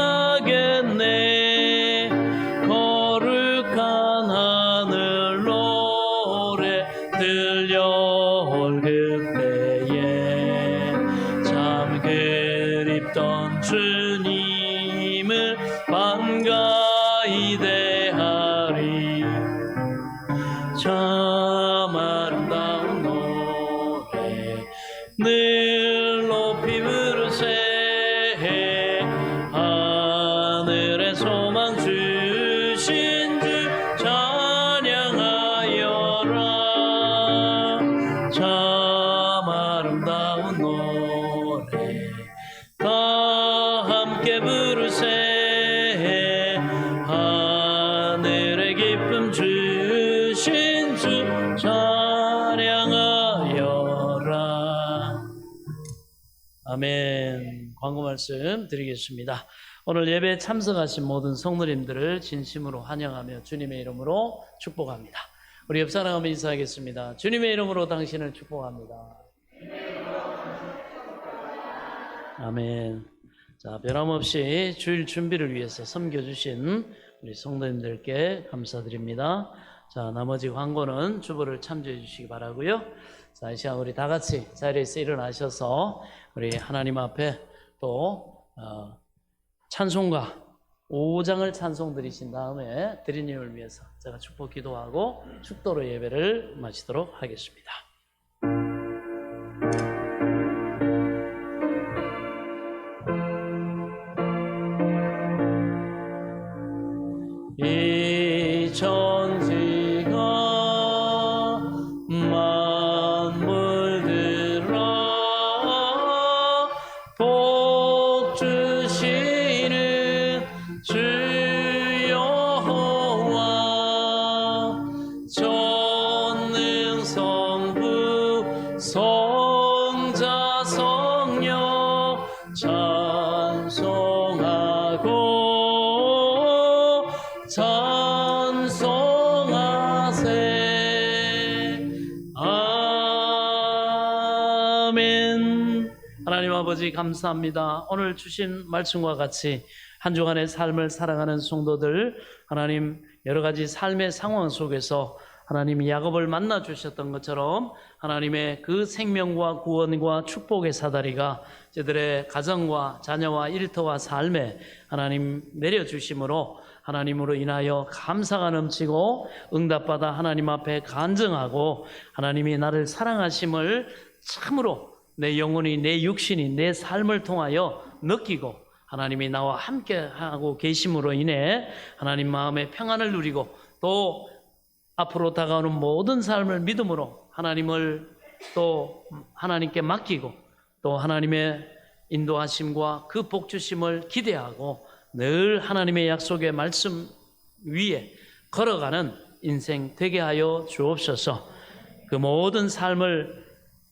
주님을 반가이 대하리. 참 아름다운 노래 늘 높이 부르세. 하늘의 소망 주신 주 찬양하여라. 참 아름다운 노래 다 함께 부르세. 하늘의 기쁨 주신 주 찬양하여라. 아멘. 광고 말씀 드리겠습니다. 오늘 예배에 참석하신 모든 성도님들을 진심으로 환영하며 주님의 이름으로 축복합니다. 우리 옆 사람하고 인사하겠습니다. 주님의 이름으로 당신을 축복합니다. 아멘. 자, 변함없이 주일 준비를 위해서 섬겨주신 우리 성도님들께 감사드립니다. 자, 나머지 광고는 주보를 참조해 주시기 바라고요. 자, 이 시간 우리 다 같이 자리에서 일어나셔서 우리 하나님 앞에 또 찬송가 5장을 찬송 드리신 다음에 드리님을 위해서 제가 축복 기도하고 축도로 예배를 마치도록 하겠습니다. 이 천지가 만물들아 복 주시는 주 여호와 전능 성부 성자 성령 찬송하세. 아멘. 하나님 아버지 감사합니다. 오늘 주신 말씀과 같이 한 주간의 삶을 살아가는 성도들, 하나님 여러 가지 삶의 상황 속에서 하나님이 야곱을 만나 주셨던 것처럼 하나님의 그 생명과 구원과 축복의 사다리가 저들의 가정과 자녀와 일터와 삶에 하나님 내려주심으로 하나님으로 인하여 감사가 넘치고 응답받아 하나님 앞에 간증하고 하나님이 나를 사랑하심을 참으로 내 영혼이, 내 육신이, 내 삶을 통하여 느끼고 하나님이 나와 함께하고 계심으로 인해 하나님 마음의 평안을 누리고 또 앞으로 다가오는 모든 삶을 믿음으로 하나님을 또 하나님께 맡기고 또 하나님의 인도하심과 그 복주심을 기대하고 늘 하나님의 약속의 말씀 위에 걸어가는 인생 되게 하여 주옵소서. 그 모든 삶을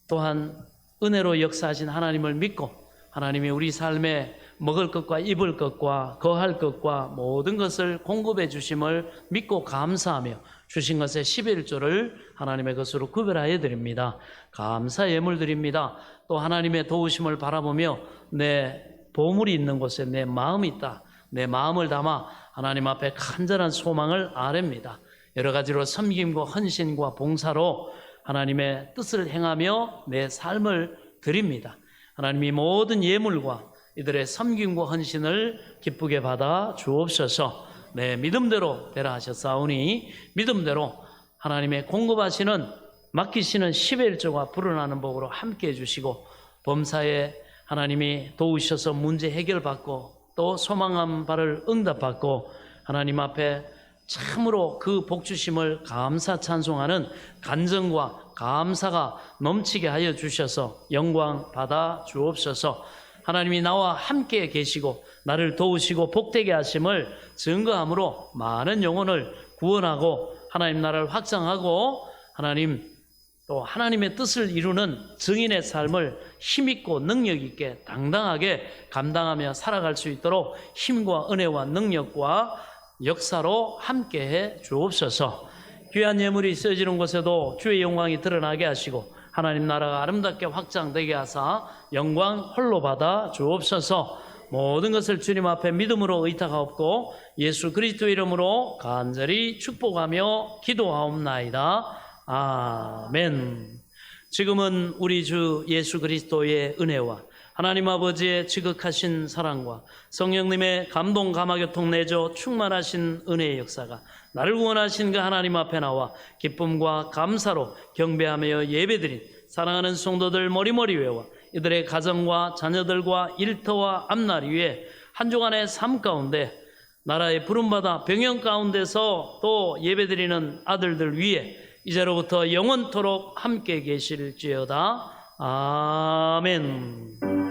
또한 은혜로 역사하신 하나님을 믿고 하나님이 우리 삶에 먹을 것과 입을 것과 거할 것과 모든 것을 공급해 주심을 믿고 감사하며 주신 것의 11조를 하나님의 것으로 구별하여 드립니다. 감사 예물 드립니다. 또 하나님의 도우심을 바라보며 내 보물이 있는 곳에 내 마음이 있다. 내 마음을 담아 하나님 앞에 간절한 소망을 아뢰입니다. 여러 가지로 섬김과 헌신과 봉사로 하나님의 뜻을 행하며 내 삶을 드립니다. 하나님이 모든 예물과 이들의 섬김과 헌신을 기쁘게 받아 주옵소서. 내 믿음대로 되라 하셨사오니 믿음대로 하나님의 공급하시는 맡기시는 11조가 불어나는 복으로 함께해 주시고 범사에 하나님이 도우셔서 문제 해결받고 또 소망한 바를 응답받고 하나님 앞에 참으로 그 복주심을 감사 찬송하는 간증과 감사가 넘치게 하여 주셔서 영광 받아 주옵소서. 하나님이 나와 함께 계시고 나를 도우시고 복되게 하심을 증거함으로 많은 영혼을 구원하고 하나님 나라를 확장하고 하나님 또 하나님의 뜻을 이루는 증인의 삶을 힘있고 능력있게 당당하게 감당하며 살아갈 수 있도록 힘과 은혜와 능력과 역사로 함께해 주옵소서. 귀한 예물이 쓰여지는 곳에도 주의 영광이 드러나게 하시고 하나님 나라가 아름답게 확장되게 하사 영광 홀로 받아 주옵소서. 모든 것을 주님 앞에 믿음으로 의탁하옵고 예수 그리스도 이름으로 간절히 축복하며 기도하옵나이다. 아멘. 지금은 우리 주 예수 그리스도의 은혜와 하나님 아버지의 지극하신 사랑과 성령님의 감동 감화교통 내줘 충만하신 은혜의 역사가 나를 구원하신 그 하나님 앞에 나와 기쁨과 감사로 경배하며 예배드린 사랑하는 성도들 머리머리 외와 이들의 가정과 자녀들과 일터와 앞날 위에 한 주간의 삶 가운데 나라의 부름받아 병영 가운데서 또 예배드리는 아들들 위에 이제로부터 영원토록 함께 계실지어다. 아멘.